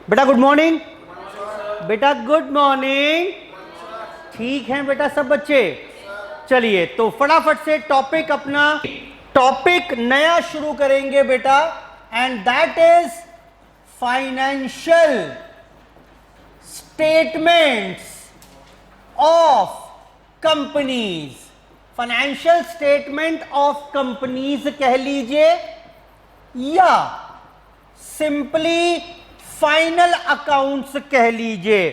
बेटा good morning. बेटा good morning. ठीक है बेटा सब बच्चे। चलिए तो फटाफट से टॉपिक नया शुरू करेंगे बेटा, and that is financial statements of companies. Financial statement of companies कह लीजिए, या सिंपली फाइनल अकाउंट्स कह लीजिए,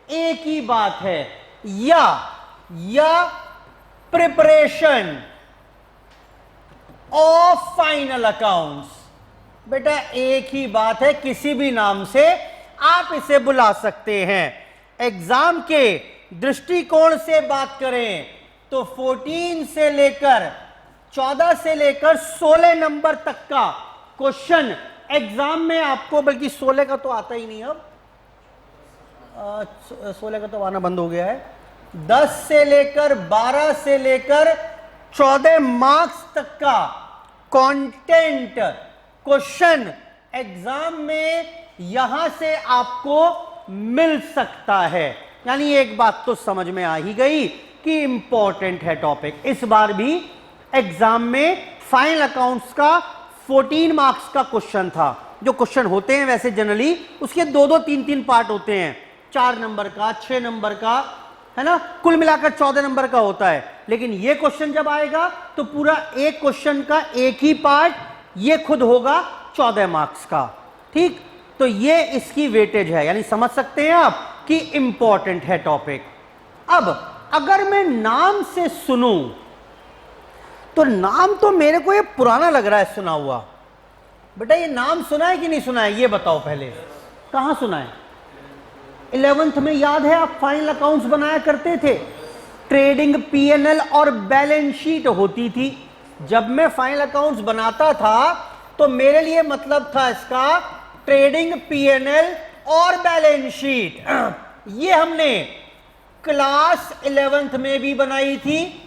एक ही बात है। या प्रिपरेशन ऑफ फाइनल अकाउंट्स, बेटा एक ही बात है, किसी भी नाम से आप इसे बुला सकते हैं। एग्जाम के दृष्टिकोण से बात करें तो 14 से लेकर 14 से लेकर 16 नंबर तक का क्वेश्चन एग्जाम में आपको, बल्कि 16 का तो आता ही नहीं, अब 16 का तो आना बंद हो गया है। 10 से लेकर 12 से लेकर 14 मार्क्स तक का कंटेंट क्वेश्चन एग्जाम में यहां से आपको मिल सकता है। यानी एक बात तो समझ में आ ही गई कि इंपॉर्टेंट है टॉपिक। इस बार भी एग्जाम में फाइनल अकाउंट्स का 14 मार्क्स का क्वेश्चन था। जो क्वेश्चन होते हैं वैसे जनरली उसके 2-2 3-3 पार्ट होते हैं, 4 नंबर का, 6 नंबर का, है ना, कुल मिलाकर 14 नंबर का होता है। लेकिन ये क्वेश्चन जब आएगा तो पूरा एक क्वेश्चन का एक ही पार्ट, ये खुद होगा 14 मार्क्स का। ठीक, तो ये इसकी वेटेज है, यानी समझ सकते हैं आप कि इंपॉर्टेंट है टॉपिक। अब अगर मैं नाम से सुनूं तो नाम तो मेरे को ये पुराना लग रहा है सुना हुआ। बेटा ये नाम सुना है कि नहीं सुना है, ये बताओ पहले। कहां सुना है? 11th में याद है आप फाइनल अकाउंट्स बनाया करते थे, ट्रेडिंग पीएनएल और बैलेंस शीट होती थी। जब मैं फाइनल अकाउंट्स बनाता था तो मेरे लिए मतलब था इसका ट्रेडिंग पीएनएल और बैलेंस शीट। ये हमने क्लास 11th में भी बनाई थी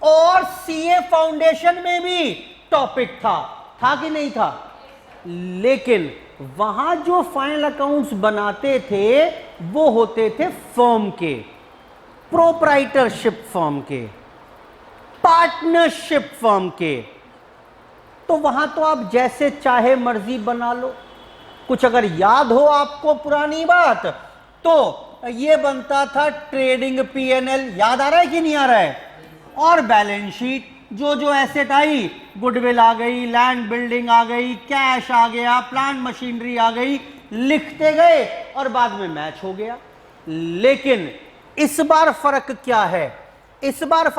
और सीए फाउंडेशन में भी टॉपिक था कि नहीं था? लेकिन वहां जो फाइनल अकाउंट्स बनाते थे वो होते थे फर्म के, प्रोप्राइटरशिप फर्म के, पार्टनरशिप फर्म के। तो वहां तो आप जैसे चाहे मर्जी बना लो। कुछ अगर याद हो आपको पुरानी बात तो ये बनता था ट्रेडिंग पीएनएल, याद आ रहा है कि नहीं आ रहा है, और बैलेंस शीट। जो जो एसेट आई, गुडविल आ गई, लैंड बिल्डिंग आ गई, कैश आ गया, प्लांट मशीनरी आ गई, लिखते गए और बाद में मैच हो गया। लेकिन इस बार फर्क क्या है? इस बार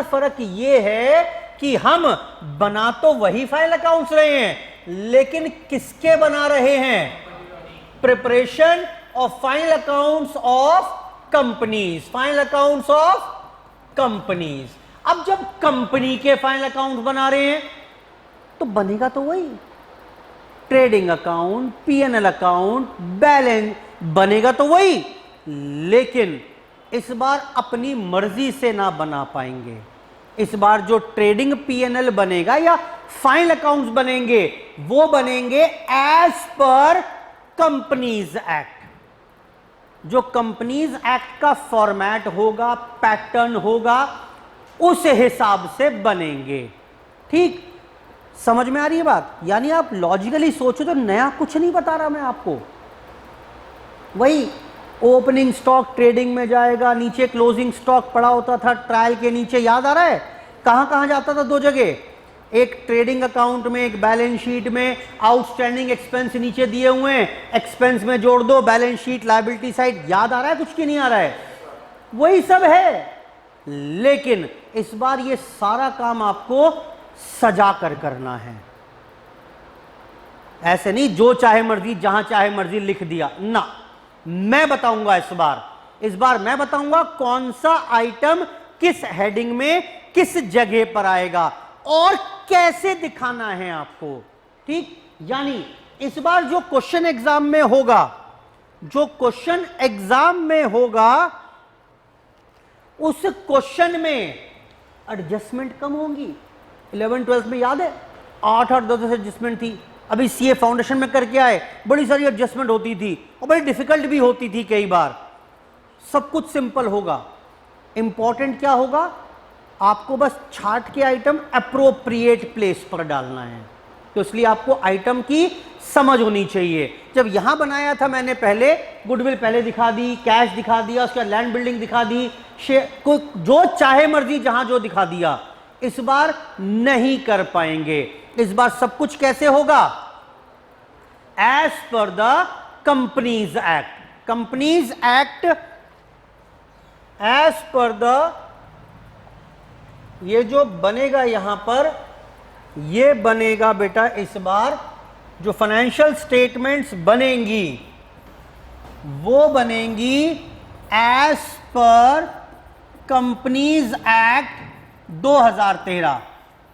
फर्क यह है कि हम बना तो वही फाइनल अकाउंट्स रहे हैं, लेकिन किसके बना रहे हैं? Preparation of final accounts of companies, final accounts of companies. अब जब कंपनी के फाइनल अकाउंट बना रहे हैं तो बनेगा तो वही, trading account, PNL account, balance बनेगा तो वही। लेकिन इस बार अपनी मर्जी से ना बना पाएंगे। इस बार जो ट्रेडिंग पीएनएल बनेगा या फाइनल अकाउंट्स बनेंगे वो बनेंगे एज पर कंपनीज एक्ट। जो कंपनीज एक्ट का फॉर्मेट होगा, पैटर्न होगा, उस हिसाब से बनेंगे। ठीक, समझ में आ रही है बात? यानी आप लॉजिकली सोचो तो नया कुछ नहीं बता रहा मैं आपको। वही ओपनिंग स्टॉक ट्रेडिंग में जाएगा, नीचे क्लोजिंग स्टॉक पड़ा होता था ट्रायल के नीचे, याद आ रहा है? कहां कहां जाता था? 2 जगह, एक ट्रेडिंग अकाउंट में, एक बैलेंस शीट में। आउटस्टैंडिंग एक्सपेंस नीचे दिए हुए हैं, एक्सपेंस में जोड़ दो, बैलेंस शीट लायबिलिटी साइड। याद आ रहा है कुछ की नहीं आ रहा है? वही सब है। लेकिन इस बार ये सारा काम आपको सजा कर करना है। ऐसे नहीं जो चाहे मर्जी जहां चाहे मर्जी लिख दिया ना। मैं बताऊंगा इस बार मैं बताऊंगा कौन सा आइटम किस हेडिंग में किस जगह पर आएगा और कैसे दिखाना है आपको। ठीक, यानी इस बार जो क्वेश्चन एग्जाम में होगा उस क्वेश्चन में एडजस्टमेंट कम होंगी। 11-12 में याद है 8 और 10 एडजस्टमेंट थी, अभी सीए फाउंडेशन में करके आए, बड़ी सारी एडजस्टमेंट होती थी और बड़ी डिफिकल्ट भी होती थी कई बार। सब कुछ सिंपल होगा। इंपॉर्टेंट क्या होगा, आपको बस चार्ट के आइटम अप्रोप्रिएट प्लेस पर डालना है। तो इसलिए आपको आइटम की समझ होनी चाहिए। जब यहां बनाया था मैंने, पहले गुडविल पहले दिखा दी, कैश दिखा दिया, उसके बाद लैंड बिल्डिंग दिखा दी, को जो चाहे मर्जी जहां जो दिखा दिया। इस बार नहीं कर पाएंगे। इस बार सब कुछ कैसे होगा, as per the companies act. Companies act as per the, ये जो बनेगा यहां पर, ये बनेगा बेटा इस बार जो फाइनेंशियल स्टेटमेंट्स बनेंगी वो बनेंगी as per companies act 2013।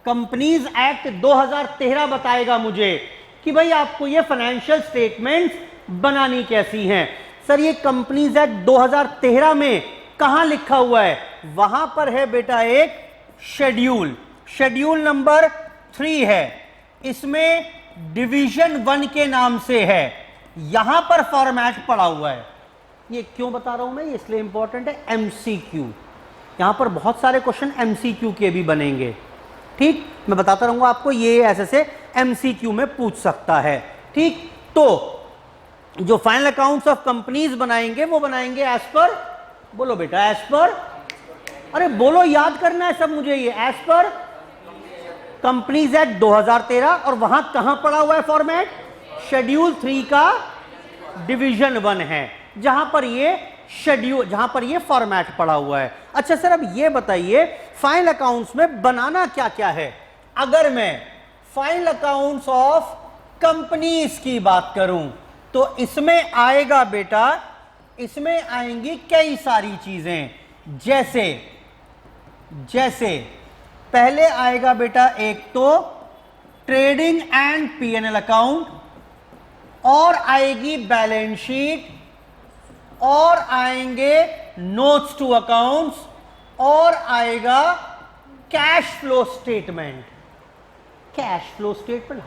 Companies act 2013 बताएगा मुझे कि भाई आपको ये फाइनेंशियल स्टेटमेंट्स बनानी कैसी हैं। सर ये कंपनीज एक्ट 2013 में कहां लिखा हुआ है, वहां पर है बेटा एक शेड्यूल, शेड्यूल नंबर 3 है। इसमें डिवीजन 1 के नाम से है, यहां पर फॉर्मेट पड़ा हुआ है। ये क्यों बता रहा हूं मैं, इसलिए इंपॉर्टेंट है, एमसीक्यू। यहां पर बहुत सारे क्वेश्चन एमसीक्यू के भी बनेंगे। ठीक, मैं बताता रहूंगा आपको, ये ऐसे एमसीक्यू में पूछ सकता है। ठीक, तो जो फाइनल अकाउंट्स ऑफ कंपनीज बनाएंगे वो बनाएंगे एज पर, बोलो बेटा एज पर, अरे बोलो, याद करना है सब मुझे, ये एज पर कंपनीज एक्ट 2013। और वहां कहां पड़ा हुआ है फॉर्मेट, शेड्यूल 3 का डिवीजन 1 है, जहां पर ये शेड्यूल, जहां पर ये फॉर्मेट पड़ा हुआ है। अच्छा सर अब ये बताइए फाइनल अकाउंट्स में बनाना क्या क्या है। अगर मैं फाइनल अकाउंट्स ऑफ कंपनीज की बात करूं तो इसमें आएगा बेटा, इसमें आएंगी कई सारी चीजें, जैसे पहले आएगा बेटा एक तो ट्रेडिंग एंड पीएनएल अकाउंट, और आएगी बैलेंस शीट, और आएंगे नोट्स टू अकाउंट्स, और आएगा cash flow statement. Cash flow statement,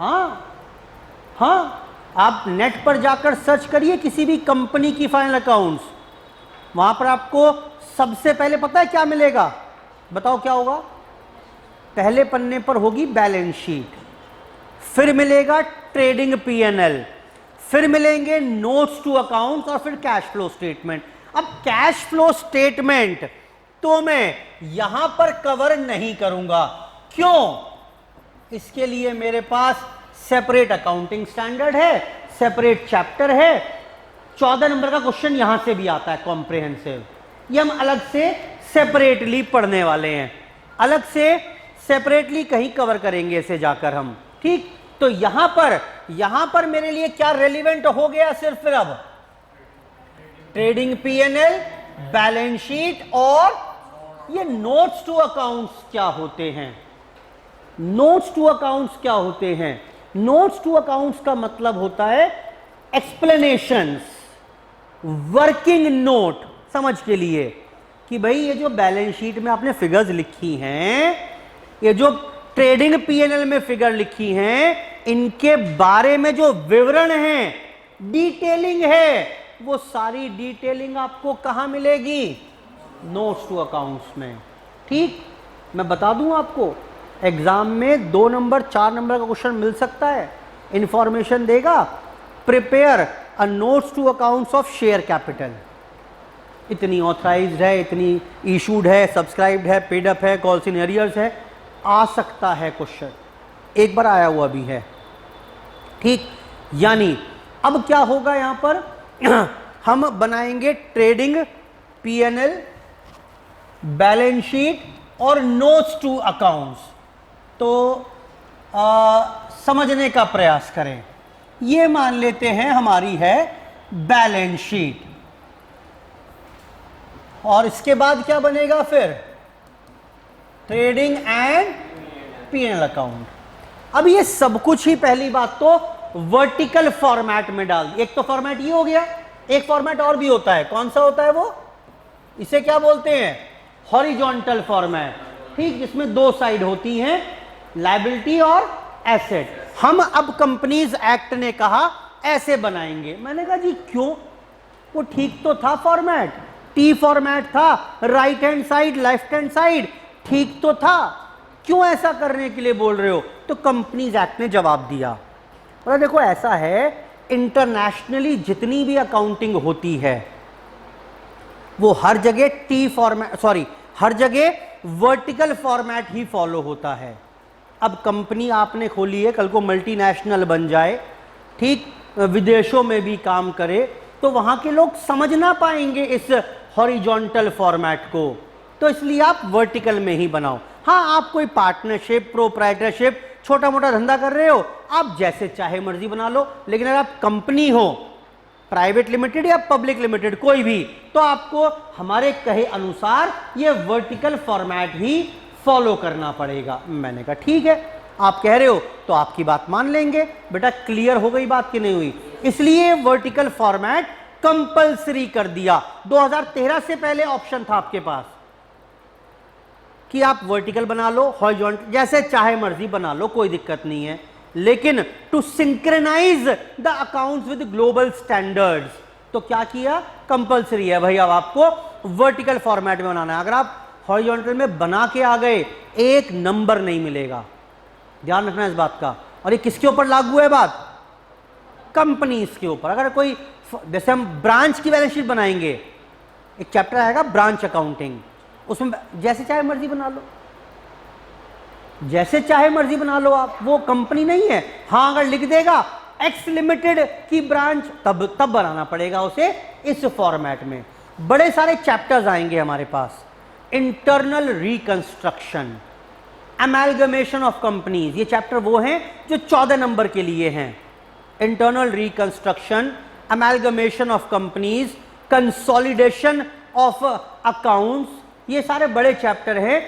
हाँ, आप नेट पर जाकर सर्च करिए किसी भी कंपनी की फाइनल अकाउंट्स, वहां पर आपको सबसे पहले पता है क्या मिलेगा, बताओ क्या होगा, पहले पन्ने पर होगी बैलेंस शीट, फिर मिलेगा ट्रेडिंग पीएनएल, फिर मिलेंगे नोट्स टू अकाउंट्स, और फिर कैश फ्लो स्टेटमेंट। अब कैश फ्लो स्टेटमेंट तो मैं यहां पर कवर नहीं करूंगा, क्यों, इसके लिए मेरे पास सेपरेट अकाउंटिंग स्टैंडर्ड है, सेपरेट चैप्टर है। 14 नंबर का क्वेश्चन यहां से भी आता है कॉम्प्रिहेंसिव, ये हम अलग से सेपरेटली पढ़ने वाले हैं, अलग से सेपरेटली कहीं कवर करेंगे इसे जाकर हम। ठीक, तो यहां पर मेरे लिए क्या रेलिवेंट हो गया, सिर्फ फिर अब ट्रेडिंग पीएनएल, बैलेंस शीट, और ये नोट्स टू अकाउंट्स क्या होते हैं। नोट्स टू अकाउंट्स क्या होते हैं, नोट्स टू अकाउंट्स का मतलब होता है एक्सप्लेनेशंस, वर्किंग नोट, समझ के लिए कि भाई ये जो बैलेंस शीट में आपने फिगर्स लिखी हैं, ये जो ट्रेडिंग पीएनएल में फिगर लिखी हैं, इनके बारे में जो विवरण है, डिटेलिंग है, वो सारी डिटेलिंग आपको कहां मिलेगी, नोट्स टू अकाउंट्स में। ठीक, मैं बता दूं आपको, एग्जाम में 2 नंबर 4 नंबर का क्वेश्चन मिल सकता है, इंफॉर्मेशन देगा, prepare a notes to accounts of share capital, इतनी ऑथराइज्ड है, इतनी इशूड है, सब्सक्राइब्ड है, पेड अप है, कॉल्स इन एरियर्स है, आ सकता है क्वेश्चन, एक बार आया हुआ भी है। ठीक, यानी अब क्या होगा यहां पर हम बनाएंगे ट्रेडिंग पीएनएल, बैलेंस शीट और नोट्स टू अकाउंट्स। तो समझने का प्रयास करें, ये मान लेते हैं हमारी है बैलेंस शीट, और इसके बाद क्या बनेगा फिर, ट्रेडिंग एंड पीएनएल अकाउंट। अब ये सब कुछ ही पहली बात तो वर्टिकल फॉर्मेट में डाल, एक तो फॉर्मेट ये हो गया, एक फॉर्मेट और भी होता है, कौन सा होता है वो, इसे क्या बोलते हैं, हॉरिजॉन्टल फॉर्मेट। ठीक, जिसमें 2 साइड होती हैं, लायबिलिटी और एसेट। हम अब कंपनीज एक्ट ने कहा ऐसे बनाएंगे। मैंने कहा जी क्यों, वो ठीक तो था फॉर्मेट, टी फॉर्मेट था, right hand side left hand side, ठीक तो था, क्यों ऐसा करने के लिए बोल रहे हो? तो कंपनीज एक्ट ने जवाब दिया, बोला देखो ऐसा है, इंटरनेशनली जितनी भी अकाउंटिंग होती है वो हर जगह टी फॉर्मेट, सॉरी हर जगह वर्टिकल फॉर्मेट ही फॉलो होता है। अब कंपनी आपने खोली है, कल को मल्टीनेशनल बन जाए, ठीक, विदेशों में भी काम करे, तो वहां के लोग समझ ना पाएंगे इस हॉरिजॉन्टल फॉर्मेट को, तो इसलिए आप वर्टिकल में ही बनाओ। हाँ, आप कोई पार्टनरशिप, प्रोप्राइटरशिप, छोटा मोटा धंधा कर रहे हो, आप जैसे चाहे मर्जी बना लो, लेकिन अगर आप कंपनी हो, प्राइवेट लिमिटेड या पब्लिक लिमिटेड कोई भी, तो आपको हमारे कहे अनुसार ये वर्टिकल फॉर्मेट ही फॉलो करना पड़ेगा। मैंने कहा ठीक है, आप कह रहे हो तो आपकी बात मान लेंगे। बेटा क्लियर हो गई बात कि नहीं हुई? इसलिए वर्टिकल फॉर्मेट कंपलसरी कर दिया। 2013 से पहले ऑप्शन था आपके पास कि आप वर्टिकल बना लो, हॉरिजॉन्टल, जैसे चाहे मर्जी बना लो, कोई दिक्कत नहीं है, लेकिन to synchronise the accounts with global standards, तो क्या किया, कंपलसरी है भाई अब आपको वर्टिकल फॉर्मेट में बनाना है। अगर आप हॉरिजॉन्टल में बना के आ गए, एक नंबर नहीं मिलेगा, ध्यान रखना इस बात का। और ये किसके ऊपर लागू है बात? कंपनीज के ऊपर। अगर कोई, जैसे हम ब्रांच की बैलेंस शीट बनाएंगे, एक चैप्टर आएगा ब्रांच अकाउंटिंग, उसमें जैसे चाहे मर्जी बना लो, जैसे चाहे मर्जी बना लो आप, वो कंपनी नहीं है। हाँ, अगर लिख देगा एक्स लिमिटेड की ब्रांच, तब बनाना पड़ेगा उसे इस फॉर्मेट में। बड़े सारे चैप्टर्स आएंगे हमारे पास, internal reconstruction, amalgamation of companies, ये चैप्टर वो हैं जो 14 नंबर के लिए हैं। Internal reconstruction, amalgamation of companies, consolidation of accounts, ये सारे बड़े चैप्टर हैं।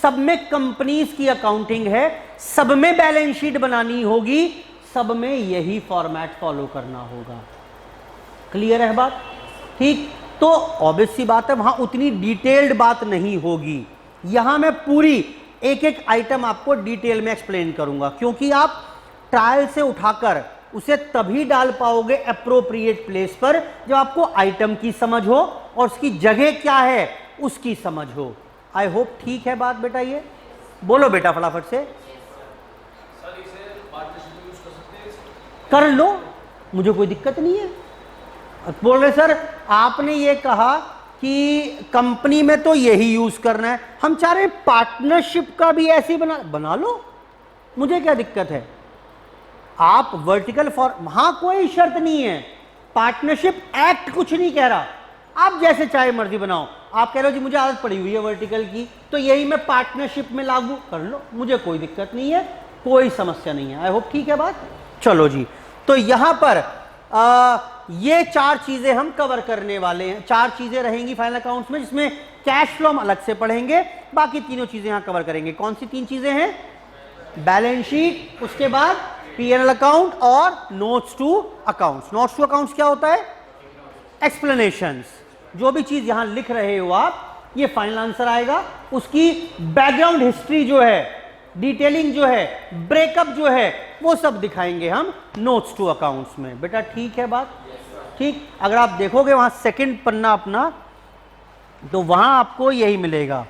सब में कंपनीज की अकाउंटिंग है, सब में बैलेंस शीट बनानी होगी, सब में यही फॉर्मेट फॉलो करना होगा। क्लियर है बात? ठीक, तो ऑब्वियस सी बात है, वहां उतनी डिटेल्ड बात नहीं होगी। यहां मैं पूरी एक एक आइटम आपको डिटेल में एक्सप्लेन करूंगा, क्योंकि आप ट्रायल से उठाकर उसे तभी डाल पाओगे एप्रोप्रिएट प्लेस पर जब आपको आइटम की समझ हो और उसकी जगह क्या है उसकी समझ हो। आई होप ठीक है बात बेटा? ये बोलो बेटा फटाफट से। कर लो, मुझे कोई दिक्कत नहीं है। बोल रहे सर आपने ये कहा कि कंपनी में तो यही यूज करना है, हम चाह रहे पार्टनरशिप का भी ऐसे ही बना लो, मुझे क्या दिक्कत है? आप वर्टिकल फॉर्म, हाँ कोई शर्त नहीं है, पार्टनरशिप एक्ट कुछ नहीं कह रहा, आप जैसे चाहे मर्जी बनाओ। आप कह रहे हो जी मुझे आदत पड़ी हुई है वर्टिकल की, तो यही मैं पार्टनरशिप में लागू कर लो, मुझे कोई दिक्कत नहीं है, कोई समस्या नहीं है। आई होप ठीक है बात? चलो जी, तो यहां पर ये 4 चीजें हम कवर करने वाले हैं। 4 चीजें रहेंगी फाइनल अकाउंट्स में, जिसमें कैश फ्लो हम अलग से पढ़ेंगे, बाकी तीनों चीजें यहां कवर करेंगे। कौन सी 3 चीजें हैं? बैलेंस शीट, उसके बाद P&L अकाउंट और notes to accounts. Notes to accounts क्या होता है? एक्सप्लेनेशंस। जो भी चीज यहां लिख रहे हो आप, ये फाइनल आंसर आएगा, उसकी बैकग्राउंड हिस्ट्री जो है, डिटेलिंग जो है, ब्रेकअप जो है, वो सब दिखाएंगे हम नोट्स टू अकाउंट्स में। बेटा ठीक है बात? ठीक, अगर आप देखोगे वहां सेकंड पन्ना अपना, तो वहां आपको यही मिलेगा,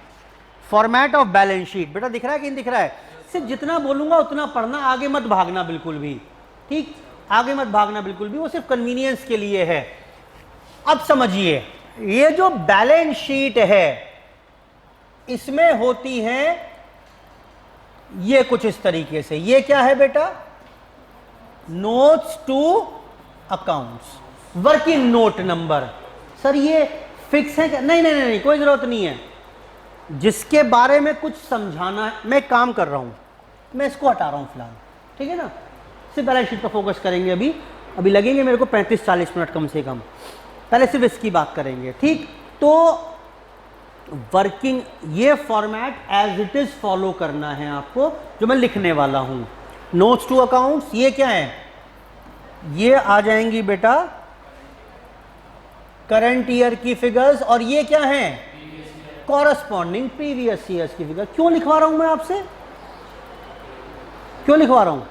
फॉर्मेट ऑफ बैलेंस शीट। बेटा दिख रहा है कि नहीं दिख रहा है? सिर्फ जितना बोलूंगा उतना पढ़ना, आगे मत भागना बिल्कुल भी, ठीक, आगे मत भागना बिल्कुल भी, वो सिर्फ कन्वीनियंस के लिए है। अब समझिए, ये जो बैलेंस शीट है इसमें होती है ये कुछ इस तरीके से। ये क्या है बेटा? Notes to accounts, working note number. Sir ये फिक्स है क्या? नहीं नहीं नहीं, कोई जरूरत नहीं है। जिसके बारे में कुछ समझाना है, मैं काम कर रहा हूं, मैं इसको हटा रहा हूं फिलहाल, ठीक है ना? सिर्फ बैलेंस शीट पर फोकस करेंगे। अभी लगेंगे मेरे को 35-40 मिनट कम से कम, पहले सिर्फ इसकी बात करेंगे, ठीक? तो वर्किंग, ये format as it is follow करना है आपको, जो मैं लिखने वाला हूं। नोट्स टू अकाउंट्स, ये क्या है? ये आ जाएंगी बेटा करंट ईयर की फिगर्स, और ये क्या है? कॉरस्पॉन्डिंग प्रीवियस ईयर्स की फिगर। क्यों लिखवा रहा हूं मैं आपसे? क्यों लिखवा रहा हूं?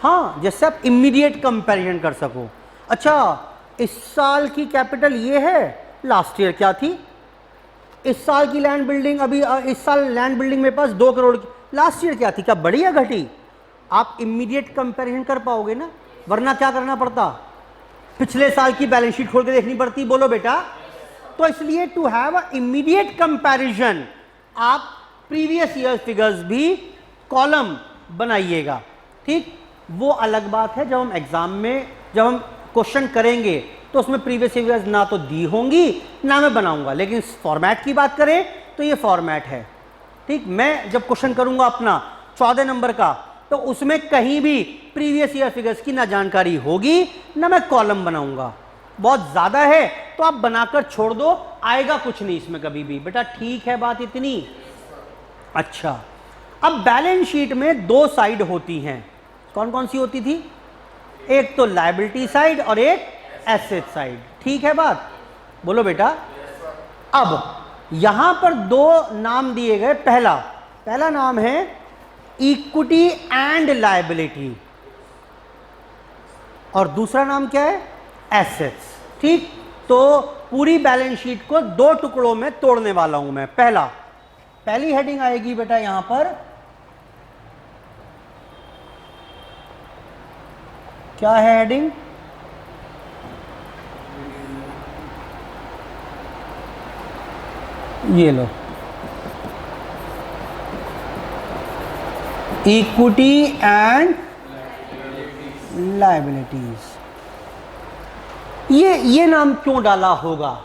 हाँ, जिससे आप इमीडिएट कंपैरिजन कर सको। अच्छा, इस साल की कैपिटल ये है, लास्ट ईयर क्या थी? इस साल की लैंड बिल्डिंग अभी इस साल लैंड बिल्डिंग मेरे पास 2 करोड़ की, लास्ट ईयर क्या थी? क्या बढ़ी या घटी? आप इमीडिएट कंपैरिजन कर पाओगे ना, वरना क्या करना पड़ता? पिछले साल की बैलेंस शीट खोल के देखनी पड़ती। बोलो बेटा। तो इसलिए to have a immediate comparison आप प्रीवियस ईयर फिगर्स भी कॉलम बनाइएगा। ठीक, वो अलग बात है जब हम एग्जाम में जब हम क्वेश्चन करेंगे तो उसमें प्रीवियस फिगर्स ना तो दी होंगी ना मैं बनाऊंगा, लेकिन फॉर्मेट की बात करें तो ये फॉर्मेट है। ठीक, मैं जब क्वेश्चन करूंगा अपना 14 नंबर का, तो उसमें कहीं भी प्रीवियस ईयर फिगर्स की ना जानकारी होगी ना मैं कॉलम बनाऊंगा। बहुत ज्यादा है तो आप बनाकर छोड़ दो, आएगा कुछ नहीं इसमें कभी भी। बेटा ठीक है बात इतनी? अच्छा, अब बैलेंस शीट में 2 साइड होती हैं। कौन कौन सी होती थी? एक तो लायबिलिटी साइड और एक एसेट साइड। ठीक है बात? बोलो बेटा। अब यहां पर 2 नाम दिए गए। पहला नाम है इक्विटी एंड लायबिलिटी, और दूसरा नाम क्या है? एसेट्स। ठीक, तो पूरी बैलेंस शीट को 2 टुकड़ों में तोड़ने वाला हूं मैं। पहली हेडिंग आएगी बेटा यहां पर, क्या है हेडिंग? ये लो, इक्विटी एंड लायबिलिटीज। ये नाम क्यों डाला होगा?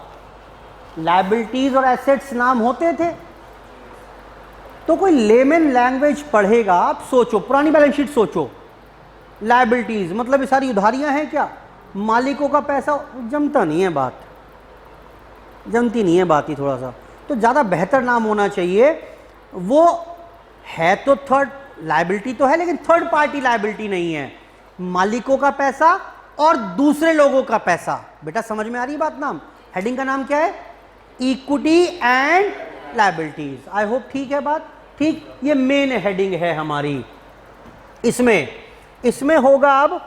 लायबिलिटीज और एसेट्स नाम होते थे तो कोई लेमन लैंग्वेज पढ़ेगा। आप सोचो, पुरानी बैलेंस शीट सोचो। लायबिलिटीज मतलब ये सारी उधारियां हैं क्या? मालिकों का पैसा जमता नहीं है, बात जमती नहीं है बात ही थोड़ा सा। तो ज़्यादा बेहतर नाम होना चाहिए। वो है तो थर्ड लायबिलिटी तो है, लेकिन थर्ड पार्टी लायबिलिटी नहीं है। मालिकों का पैसा और दूसरे लोगों का पैसा। बेटा समझ में आ रही बात? नाम, हेडिंग का नाम क्या है? Equity and liabilities. I hope ठीक है बात? ठीक, ये मेन हेडिंग है हमारी। इसमें होगा अब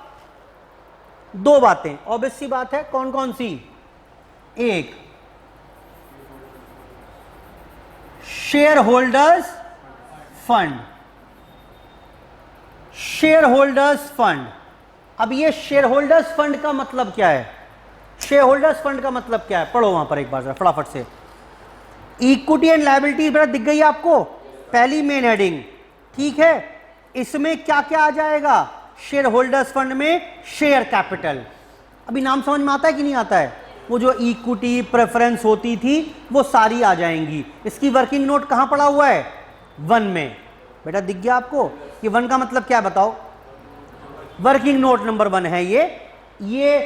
2 बातें। ऑब्वियस सी बात है, कौन कौन सी? एक, share holders fund. Shareholders fund. अब ये शेयर होल्डर्स फंड का मतलब क्या है? शेयर होल्डर्स फंड का मतलब क्या है? पढ़ो वहां पर एक बार जरा फटाफट से। इक्विटी एंड लायबिलिटी बेटा दिख गई आपको? पहली मेन हेडिंग। ठीक है, इसमें क्या क्या आ जाएगा? शेयर होल्डर्स फंड में शेयर कैपिटल। अभी नाम समझ में आता है कि नहीं आता है? वो जो इक्विटी प्रेफरेंस होती थी वो सारी आ जाएंगी। इसकी वर्किंग नोट कहां पड़ा हुआ है? 1 में। बेटा दिख गया आपको? ये 1 का मतलब क्या बताओ? वर्किंग नोट नंबर 1 है ये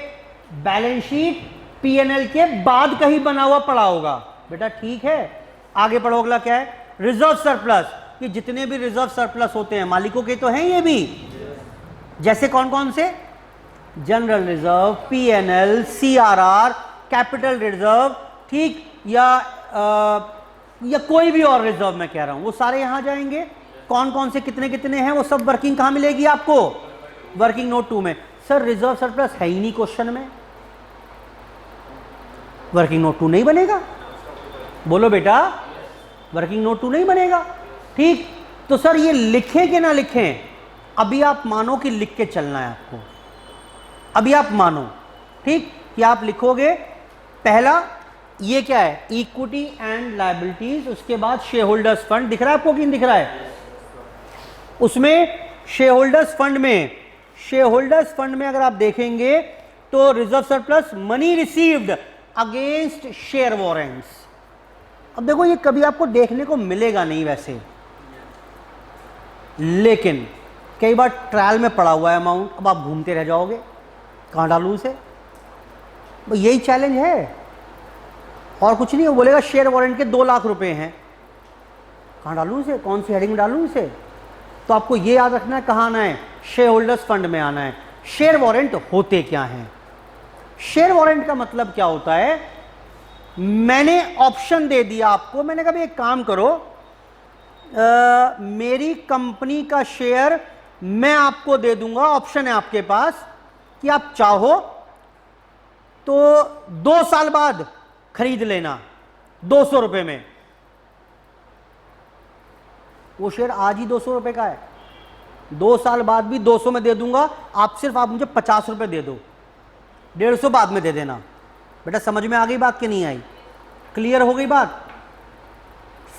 बैलेंस शीट पीएनएल के बाद कहीं बना हुआ पड़ा होगा। बेटा ठीक है, आगे पढ़ो। अगला क्या है? Reserve surplus. ये जितने भी रिजर्व सरप्लस होते हैं मालिकों के तो हैं ये भी। जैसे कौन कौन से? General reserve, PNL, CRR, capital reserve. ठीक, या कोई भी और रिजर्व मैं कह रहा हूं, वो सारे यहां जाएंगे। कौन कौन से कितने कितने हैं वो सब वर्किंग कहां मिलेगी आपको? वर्किंग नोट 2 में। सर रिजर्व सरप्लस है ही नहीं क्वेश्चन में, वर्किंग नोट 2 नहीं बनेगा। बोलो बेटा, वर्किंग नोट 2 नहीं बनेगा। ठीक, तो सर ये लिखें कि ना लिखें? अभी आप मानो कि लिख के चलना है आपको। अभी आप मानो, ठीक, कि आप लिखोगे। पहला ये क्या है? Equity and liabilities. उसके बाद शेयर होल्डर्स फंड। दिख रहा है आपको कि नहीं दिख रहा है? उसमें शेयर होल्डर्स फंड में अगर आप देखेंगे तो reserve surplus money received against share warrants. अब देखो ये कभी आपको देखने को मिलेगा नहीं वैसे, लेकिन कई बार ट्रायल में पड़ा हुआ है अमाउंट। अब आप घूमते रह जाओगे कहां डालूं इसे? यही चैलेंज है और कुछ नहीं। वो बोलेगा शेयर वारंट के 2 लाख रुपए हैं, कहां डालूं इसे? कौन सी हेडिंग में डालूं इसे? तो आपको ये याद रखना है कहां आना है? शेयर होल्डर्स फंड में आना है। शेयर वारंट होते क्या हैं? शेयर वारंट का मतलब क्या होता है? मैंने ऑप्शन दे दिया आपको, मैंने कहा एक काम करो, मेरी कंपनी का शेयर मैं आपको दे दूंगा, ऑप्शन है आपके पास कि आप चाहो तो 2 साल बाद खरीद लेना 200 रुपए में। वो शेयर आज ही 200 रुपए का है, 2 साल बाद भी 200 में दे दूंगा, आप मुझे 50 रुपए दे दो, 150 बाद में दे देना। बेटा समझ में आ गई बात कि नहीं आई? क्लियर हो गई बात?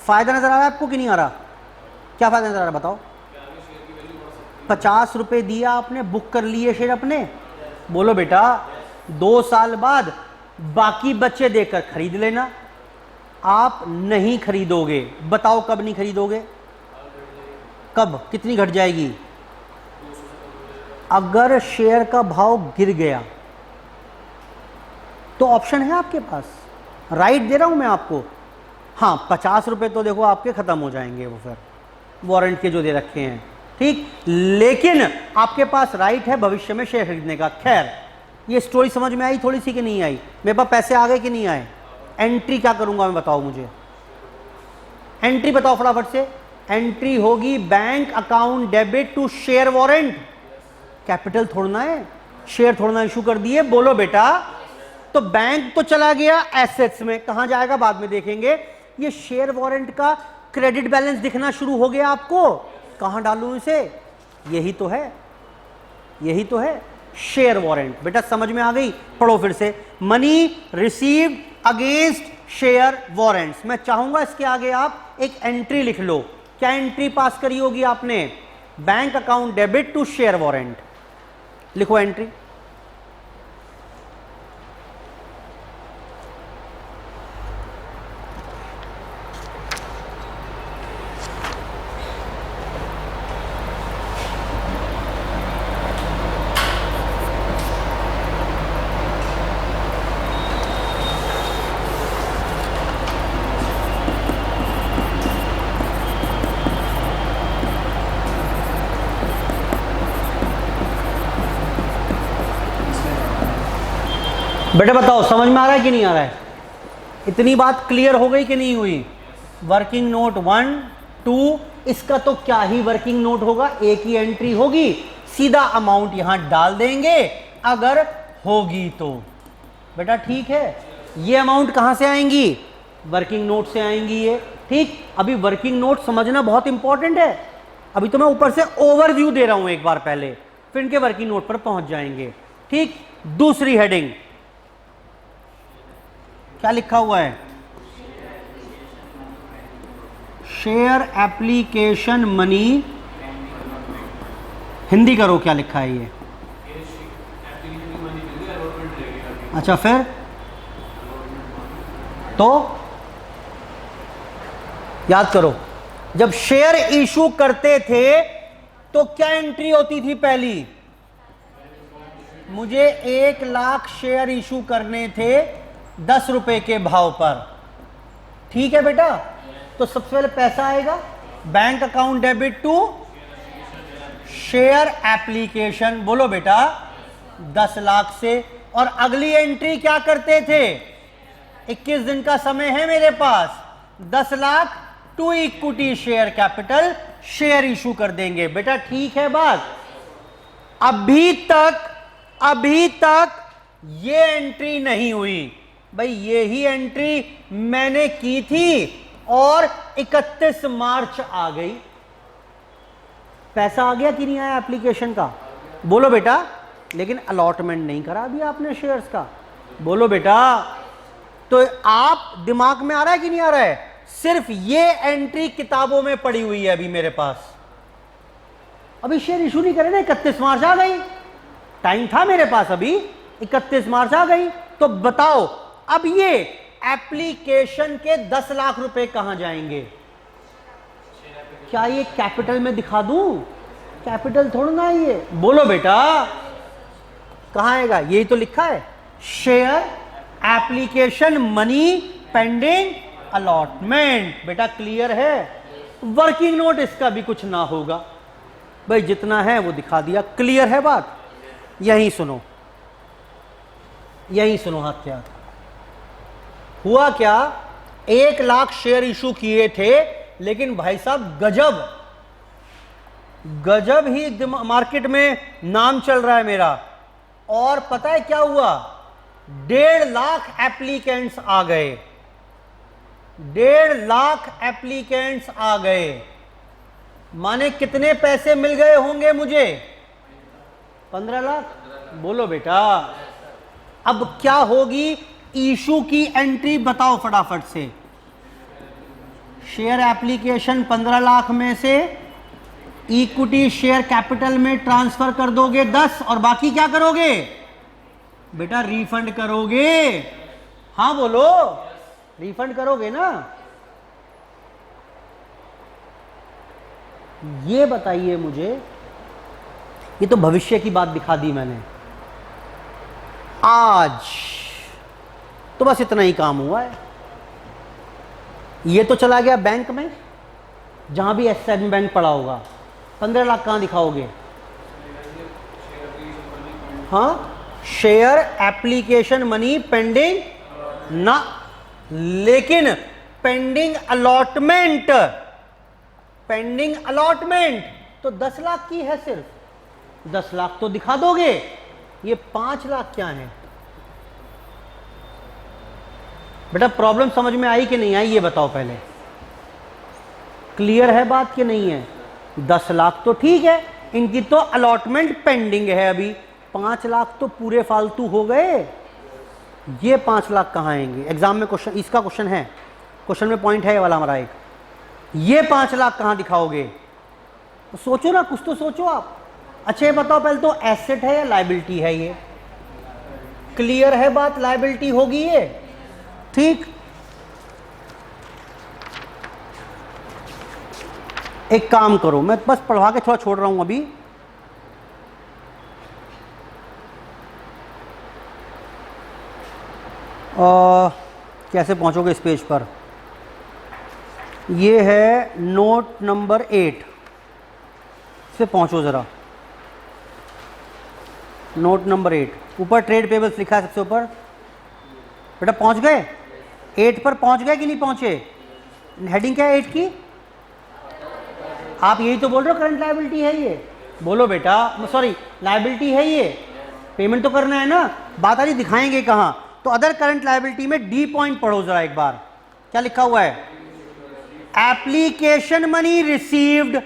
फायदा नजर आ रहा है आपको कि नहीं आ रहा? क्या फायदा नजर आ रहा है बताओ? 50 रुपए दिया आपने, बुक कर लिए शेयर अपने। बोलो बेटा 2 साल बाद बाकी बच्चे देकर खरीद लेना। आप नहीं खरीदोगे, बताओ कब नहीं खरीदोगे? कब? कितनी घट जाएगी? अगर शेयर का भाव गिर गया तो ऑप्शन है आपके पास, राइट दे रहा हूं मैं आपको। हाँ 50 रुपए तो देखो आपके खत्म हो जाएंगे, वो फिर वारंट के जो दे रखे हैं, ठीक, लेकिन आपके पास राइट है भविष्य में शेयर खरीदने का। खैर ये स्टोरी समझ में आई थोड़ी सी कि नहीं आई? मेरे पास पैसे आ गए कि नहीं आए? एंट्री क्या करूंगा मैं, बताओ मुझे, एंट्री बताओ फटाफट से। एंट्री होगी bank account debit to share warrant. Capital थोड़ना है, शेयर थोड़ना इशू कर दिए। बोलो बेटा, तो बैंक तो चला गया एसेट्स में, कहां जाएगा बाद में देखेंगे। ये शेयर वारंट का क्रेडिट बैलेंस दिखना शुरू हो गया आपको, कहां डालूं इसे? यही तो है, यही तो है शेयर वारंट। बेटा समझ में आ गई? पढ़ो फिर से। Money received against share warrants. मैं चाहूंगा इसके आगे आप एक एंट्री लिख लो। क्या एंट्री पास करी होगी आपने? Bank account debit to share warrant. लिखो एंट्री। बेटा बताओ समझ में आ रहा है कि नहीं आ रहा है? इतनी बात क्लियर हो गई कि नहीं हुई? वर्किंग नोट 1 2, इसका तो क्या ही वर्किंग नोट होगा, एक ही एंट्री होगी, सीधा अमाउंट यहां डाल देंगे अगर होगी तो। बेटा ठीक है, ये अमाउंट कहां से आएंगी? वर्किंग नोट से आएंगी ये, ठीक। अभी वर्किंग नोट समझना बहुत इंपॉर्टेंट है। अभी तो मैं ऊपर से ओवरव्यू दे रहा हूं एक बार पहले, फिर इनके वर्किंग नोट पर पहुंच जाएंगे, ठीक। दूसरी हेडिंग क्या लिखा हुआ है? Share application money. हिंदी करो, क्या लिखा है ये? अच्छा फिर तो याद करो, जब शेयर इशू करते थे तो क्या एंट्री होती थी पहली? मुझे 1 लाख शेयर इशू करने थे 10 रुपए के भाव पर, ठीक है बेटा। तो सबसे पहले पैसा आएगा bank account debit to share application. बोलो बेटा 10 लाख से। और अगली एंट्री क्या करते थे? 21 दिन का समय है मेरे पास, 10 lakh to equity share capital, share issue कर देंगे। बेटा ठीक है बात? अभी तक ये एंट्री नहीं हुई भाई, ये ही एंट्री मैंने की थी और 31 मार्च आ गई। पैसा आ गया कि नहीं आया एप्लीकेशन का? बोलो बेटा। लेकिन अलॉटमेंट नहीं करा अभी आपने शेयर्स का। बोलो बेटा। तो आप दिमाग में आ रहा है कि नहीं आ रहा है? सिर्फ ये एंट्री किताबों में पड़ी हुई है अभी मेरे पास। अभी शेयर इशू नहीं करे ना, 31 मार्च आ गई, टाइम था मेरे पास, अभी 31 मार्च आ गई। तो बताओ अब ये एप्लीकेशन के 10 लाख रुपए कहां जाएंगे? क्या ये कैपिटल में दिखा दूं? कैपिटल थोड़ा ना ये। बोलो बेटा कहां आएगा? यही तो लिखा है, share application money pending allotment. बेटा क्लियर है? वर्किंग नोट इसका भी कुछ ना होगा भाई, जितना है वो दिखा दिया। क्लियर है बात? यही सुनो, यही सुनो। हाथ क्या हुआ? क्या 1 लाख शेयर इशू किए थे, लेकिन भाई साहब गजब, गजब ही मार्केट में नाम चल रहा है मेरा। और पता है क्या हुआ, 1.5 लाख एप्लीकेंट्स आ गए, 1.5 लाख एप्लीकेंट्स आ गए। माने कितने पैसे मिल गए होंगे मुझे? 15 लाख। बोलो बेटा, अब क्या होगी इशू की एंट्री बताओ फटाफट से। शेयर एप्लीकेशन 15 लाख में से इक्विटी शेयर कैपिटल में ट्रांसफर कर दोगे 10, और बाकी क्या करोगे बेटा? रिफंड करोगे। हाँ बोलो, रिफंड करोगे ना? ये बताइए मुझे, ये तो भविष्य की बात दिखा दी मैंने। आज तो बस इतना ही काम हुआ है। ये तो चला गया बैंक में, जहां भी एसएम बैंक पड़ा होगा। 15 लाख कहां दिखाओगे? हाँ, शेयर एप्लीकेशन मनी पेंडिंग ना, लेकिन पेंडिंग अलॉटमेंट, पेंडिंग अलॉटमेंट तो 10 लाख की है सिर्फ। 10 लाख तो दिखा दोगे। ये 5 लाख क्या है बेटा? प्रॉब्लम समझ में आई कि नहीं आई ये बताओ पहले। क्लियर है बात कि नहीं है? 10 लाख तो ठीक है, इनकी तो अलॉटमेंट पेंडिंग है अभी। 5 लाख तो पूरे फालतू हो गए। ये 5 लाख कहाँ आएंगे? एग्जाम में क्वेश्चन, इसका क्वेश्चन है, क्वेश्चन में पॉइंट है ये वाला हमारा एक। ये 5 लाख कहाँ दिखाओगे? तो सोचो ना, कुछ तो सोचो आप। अच्छा ये बताओ पहले, तो एसेट है या लायबिलिटी है ये? क्लियर है बात, लायबिलिटी होगी ये, ठीक। एक काम करो, मैं बस पढ़वा के थोड़ा छोड़ रहा हूं अभी। कैसे पहुंचोगे इस पेज पर? ये है नोट नंबर 8 से पहुंचो जरा। नोट नंबर 8 ऊपर ट्रेड पेबल्स लिखा है सबसे ऊपर। बेटा पहुंच गए? 8 पर पहुंच गए कि नहीं पहुंचे? हेडिंग क्या है 8 की? आप यही तो बोल रहे हो, करंट लायबिलिटी है ये। बोलो बेटा, सॉरी लायबिलिटी है ये, पेमेंट तो करना है ना। बात आज दिखाएंगे कहाँ। तो अदर करंट लायबिलिटी में डी पॉइंट पढ़ो जरा एक बार, क्या लिखा हुआ है? Application money received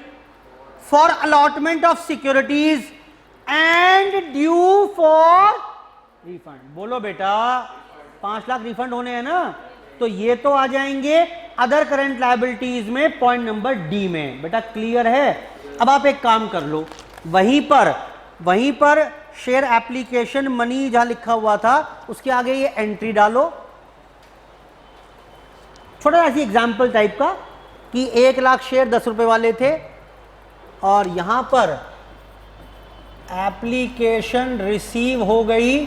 for allotment of securities and due for refund. बोलो बेटा, 5 लाख रिफंड होने हैं ना, तो ये तो आ जाएंगे अदर करंट लायबिलिटीज में, पॉइंट नंबर डी में। बेटा क्लियर है? अब आप एक काम कर लो, वहीं पर शेयर एप्लीकेशन मनी जहां लिखा हुआ था उसके आगे ये एंट्री डालो, छोटा सा एग्जाम्पल टाइप का, कि 1 लाख शेयर 10 रुपए वाले थे और यहां पर एप्लीकेशन रिसीव हो गई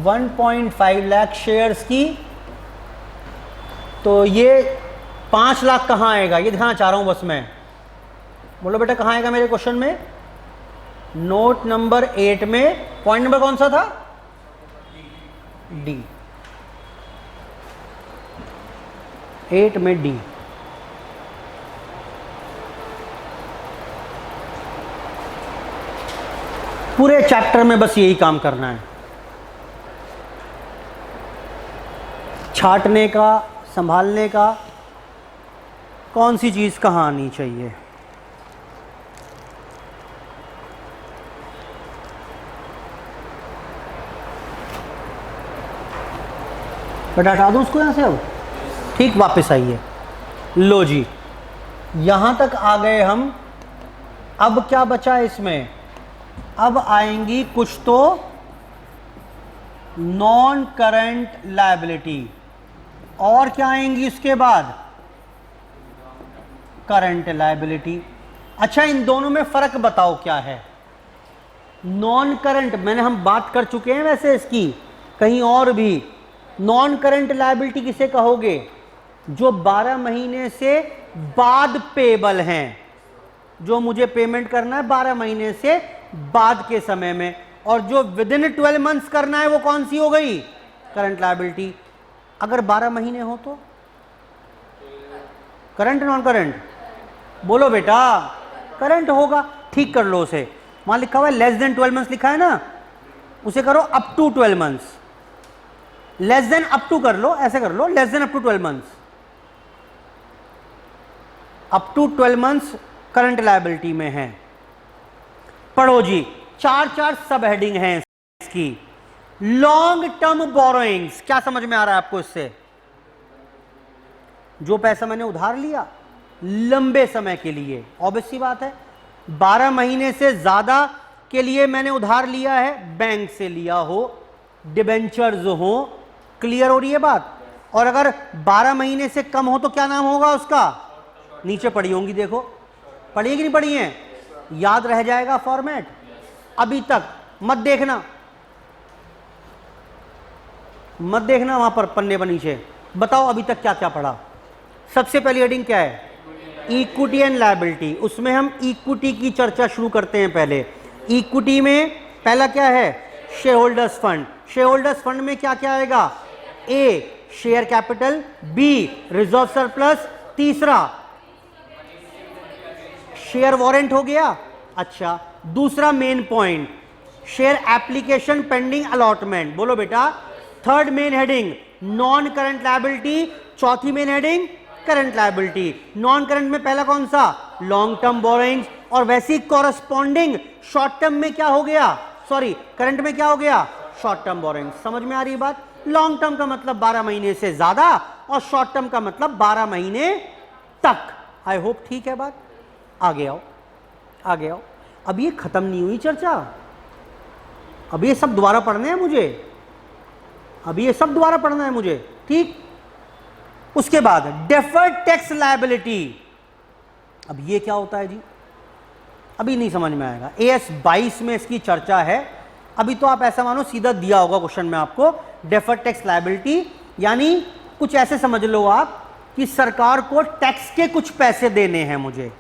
1.5 लाख शेयर्स की। तो ये 5 लाख कहाँ आएगा ये दिखाना चाह रहा हूं बस मैं। बोलो बेटा कहाँ आएगा मेरे क्वेश्चन में? नोट नंबर 8 में पॉइंट नंबर कौन सा था? डी। 8 में डी। पूरे चैप्टर में बस यही काम करना है, छांटने का, संभालने का, कौन सी चीज कहाँ आनी चाहिए। बेटा हटा दूं उसको यहां से अब? ठीक, वापस आइए। लो जी, यहां तक आ गए हम। अब क्या बचा इसमें? अब आएंगी कुछ तो नॉन करंट लायबिलिटी, और क्या आएंगी उसके बाद? Current liability. अच्छा इन दोनों में फर्क बताओ क्या है? नॉन करंट मैंने हम बात कर चुके हैं वैसे इसकी कहीं और भी। नॉन करंट लायबिलिटी किसे कहोगे? जो 12 महीने से बाद पेबल हैं, जो मुझे पेमेंट करना है 12 महीने से बाद के समय में, और जो विद इन 12 मंथ्स करना है वो कौन सी हो गई? Current liability. अगर 12 महीने हो तो करंट नॉन करंट? बोलो बेटा, करंट होगा। ठीक कर लो उसे, वहां लिखा हुआ है लेस देन 12 मंथ्स लिखा है ना, उसे करो up to 12 months. Less than up to कर लो, ऐसे कर लो, less than up to 12 months, up to 12 months current liability में है। पढ़ो जी, चार सब हेडिंग हैं इसकी। लॉन्ग टर्म बोरोइंग्स, क्या समझ में आ रहा है आपको इससे? जो पैसा मैंने उधार लिया लंबे समय के लिए, ऑब्वियस सी बात है, 12 महीने से ज्यादा के लिए मैंने उधार लिया है, बैंक से लिया हो, डिबेंचर्स हो, क्लियर हो रही है बात? और अगर 12 महीने से कम हो तो क्या नाम होगा उसका? नीचे पढ़ी होंगी, देखो पढ़ी कि नहीं पढ़ी है, याद रह जाएगा फॉर्मेट। अभी तक मत देखना, मत देखना वहां पर पन्ने पर नीचे, बताओ अभी तक क्या क्या पढ़ा। सबसे पहली हेडिंग क्या है? Equity and liability. उसमें हम इक्विटी की चर्चा शुरू करते हैं। पहले इक्विटी में पहला क्या है? Shareholders fund. Shareholders fund में क्या क्या आएगा? A share capital, B reserve surplus, तीसरा शेयर वारंट हो गया। अच्छा, दूसरा main point share application pending allotment. बोलो बेटा। Third main heading non current liability, चौथी main heading current liability. Non current में पहला कौन सा? लॉन्ग टर्म बोरोइंग्स, और वैसी कॉरस्पॉन्डिंग शॉर्ट टर्म में क्या हो गया? सॉरी, करंट में क्या हो गया? Short term borrowings. समझ में आ रही बात? लॉन्ग टर्म का मतलब 12 महीने से ज्यादा और शॉर्ट टर्म का मतलब 12 महीने तक। आई होप ठीक है बात। आगे आओ, आगे आओ। अब ये खत्म नहीं हुई चर्चा, अब ये सब दोबारा पढ़ने हैं मुझे, अब ये सब दोबारा पढ़ना है मुझे, ठीक। उसके बाद डेफर्ड टैक्स लायबिलिटी। अब ये क्या होता है जी? अभी नहीं समझ में आएगा, AS 22 में इसकी चर्चा है। अभी तो आप ऐसा मानो सीधा दिया होगा क्वेश्चन में आपको, डेफर्ड टैक्स लायबिलिटी यानी कुछ ऐसे समझ लो आप कि सरकार को टैक्स के कुछ पैसे देने हैं मुझे,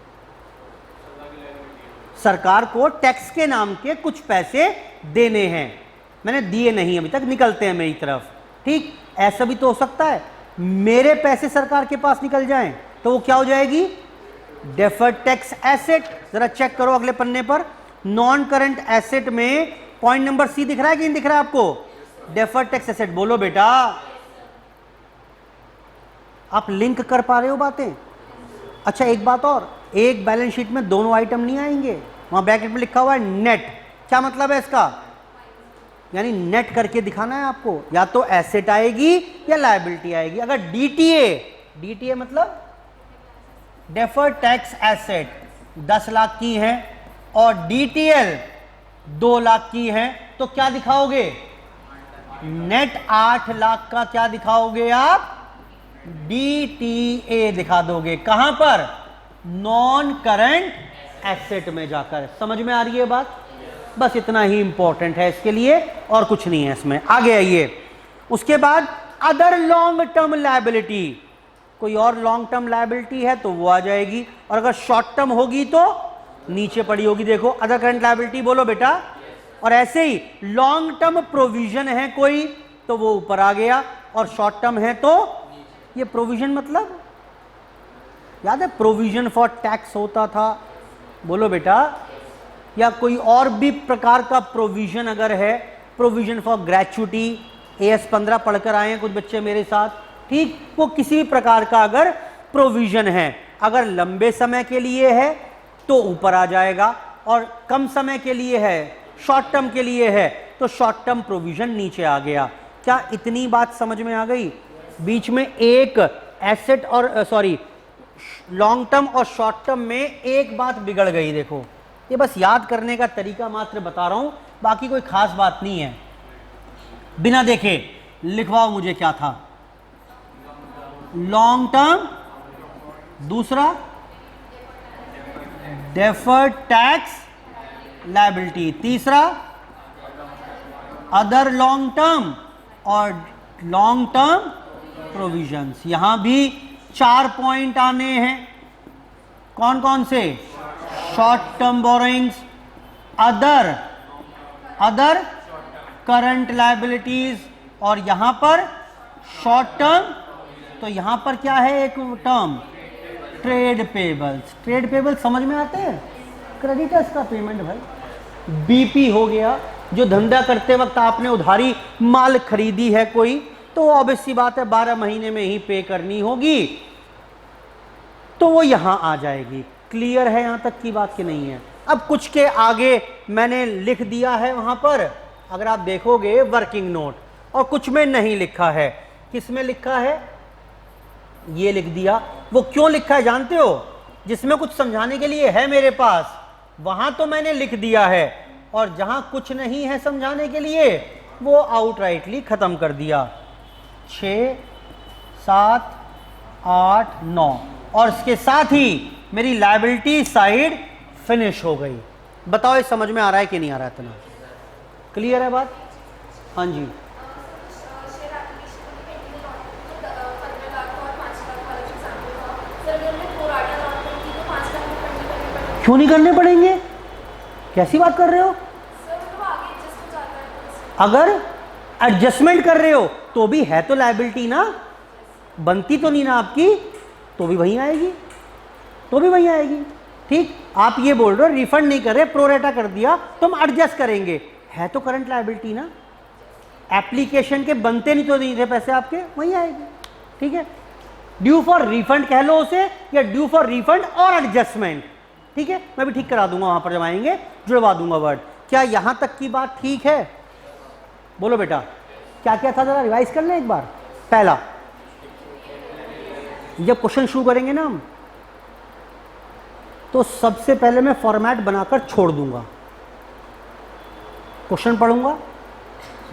सरकार को टैक्स के नाम के कुछ पैसे देने हैं, मैंने दिए नहीं अभी तक, निकलते हैं मेरी तरफ, ठीक। ऐसा भी तो हो सकता है मेरे पैसे सरकार के पास निकल जाएं, तो वो क्या हो जाएगी? Deferred tax asset. जरा चेक करो अगले पन्ने पर, नॉन करंट एसेट में पॉइंट नंबर सी दिख रहा है कि नहीं दिख रहा है आपको? Deferred tax asset. बोलो बेटा, आप लिंक कर पा रहे हो बातें? अच्छा एक बात और, एक बैलेंस शीट में दोनों आइटम नहीं आएंगे, वहां ब्रैकेट में लिखा हुआ है नेट। क्या मतलब है इसका? यानी नेट करके दिखाना है आपको, या तो एसेट आएगी या लायबिलिटी आएगी। अगर डीटीए मतलब डेफर्ड टैक्स एसेट 10 लाख की है और डीटीएल 2 लाख की है, तो क्या दिखाओगे? नेट 8 लाख का क्या दिखाओगे आप? डीटीए दिखा दोगे। कहां पर? नॉन करंट एसेट में जाकर। समझ में आ रही है बात? बस इतना ही इंपॉर्टेंट है इसके लिए, और कुछ नहीं है इसमें। आगे आइए। उसके बाद अदर लॉन्ग टर्म लायबिलिटी, कोई और लॉन्ग टर्म लायबिलिटी है तो वो आ जाएगी, और अगर शॉर्ट टर्म होगी तो नीचे पड़ी होगी, देखो अदर करंट लायबिलिटी। बोलो बेटा। और ऐसे ही लॉन्ग टर्म प्रोविजन है कोई तो वो ऊपर आ गया, और शॉर्ट टर्म है तो ये प्रोविजन मतलब याद है प्रोविजन फॉर टैक्स होता था? बोलो बेटा। या कोई और भी प्रकार का प्रोविजन अगर है, प्रोविजन फॉर ग्रेचुटी, AS 15 पढ़कर आए हैं कुछ बच्चे मेरे साथ, ठीक। वो किसी भी प्रकार का अगर प्रोविजन है, अगर लंबे समय के लिए है तो ऊपर आ जाएगा, और कम समय के लिए है, शॉर्ट टर्म के लिए है, तो शॉर्ट टर्म प्रोविजन नीचे आ गया। क्या इतनी बात समझ में आ गई? बीच में एक एसेट और सॉरी लॉन्ग टर्म और शॉर्ट टर्म में एक बात बिगड़ गई, देखो ये बस याद करने का तरीका मात्र बता रहा हूं, बाकी कोई खास बात नहीं है। बिना देखे लिखवाओ मुझे क्या था? लॉन्ग टर्म, दूसरा डेफर्ड टैक्स लायबिलिटी, तीसरा अदर लॉन्ग टर्म और लॉन्ग टर्म प्रोविजंस। यहां भी 4 पॉइंट आने हैं। कौन कौन से? Short term borrowings, other current liabilities, और यहां पर शॉर्ट टर्म, तो यहां पर क्या है एक term? Trade payables. Trade payables समझ में आते हैं? क्रेडिटर्स का पेमेंट भाई, बीपी हो गया, जो धंधा करते वक्त आपने उधारी माल खरीदी है कोई, तो ऑब्वियस सी बात है 12 महीने में ही पे करनी होगी, तो वो यहां आ जाएगी। क्लियर है यहां तक की बात कि नहीं है? अब कुछ के आगे मैंने लिख दिया है वहां पर, अगर आप देखोगे वर्किंग नोट, और कुछ में नहीं लिखा है। किस में लिखा है? ये लिख दिया। वो क्यों लिखा है जानते हो? जिसमें कुछ समझाने के लिए है मेरे पास, वहां तो मैंने लिख दिया है, और जहां कुछ नहीं है समझाने के लिए वो आउटराइटली खत्म कर दिया। 6, 7, 8, 9, और इसके साथ ही मेरी लायबिलिटी साइड फिनिश हो गई। बताओ ये समझ में आ रहा है कि नहीं आ रहा है? इतना क्लियर है बात? हाँ जी। क्यों नहीं करने पड़ेंगे? कैसी बात कर रहे हो? अगर एडजस्टमेंट कर रहे हो तो भी है तो लायबिलिटी ना, बनती तो नहीं ना आपकी, तो भी वहीं आएगी, तो भी वहीं आएगी। ठीक, आप ये बोल रहे हो रिफंड नहीं कर रहे, प्रोरेटा कर दिया, तुम एडजस्ट करेंगे, है तो करंट लायबिलिटी ना, एप्लीकेशन के बनते नहीं तो नहीं थे पैसे आपके, वहीं आएगी। ठीक है, ड्यू फॉर रिफंड कह लो उसे, या ड्यू फॉर रिफंड और एडजस्टमेंट। ठीक है, मैं भी ठीक करा दूंगा, वहां पर जब आएंगे जुड़वा दूंगा वर्ड। क्या यहां तक की बात ठीक है? बोलो बेटा, क्या क्या था जरा रिवाइज कर लें एक बार। पहला, जब क्वेश्चन शुरू करेंगे ना हम, तो सबसे पहले मैं फॉर्मेट बनाकर छोड़ दूंगा, क्वेश्चन पढ़ूंगा,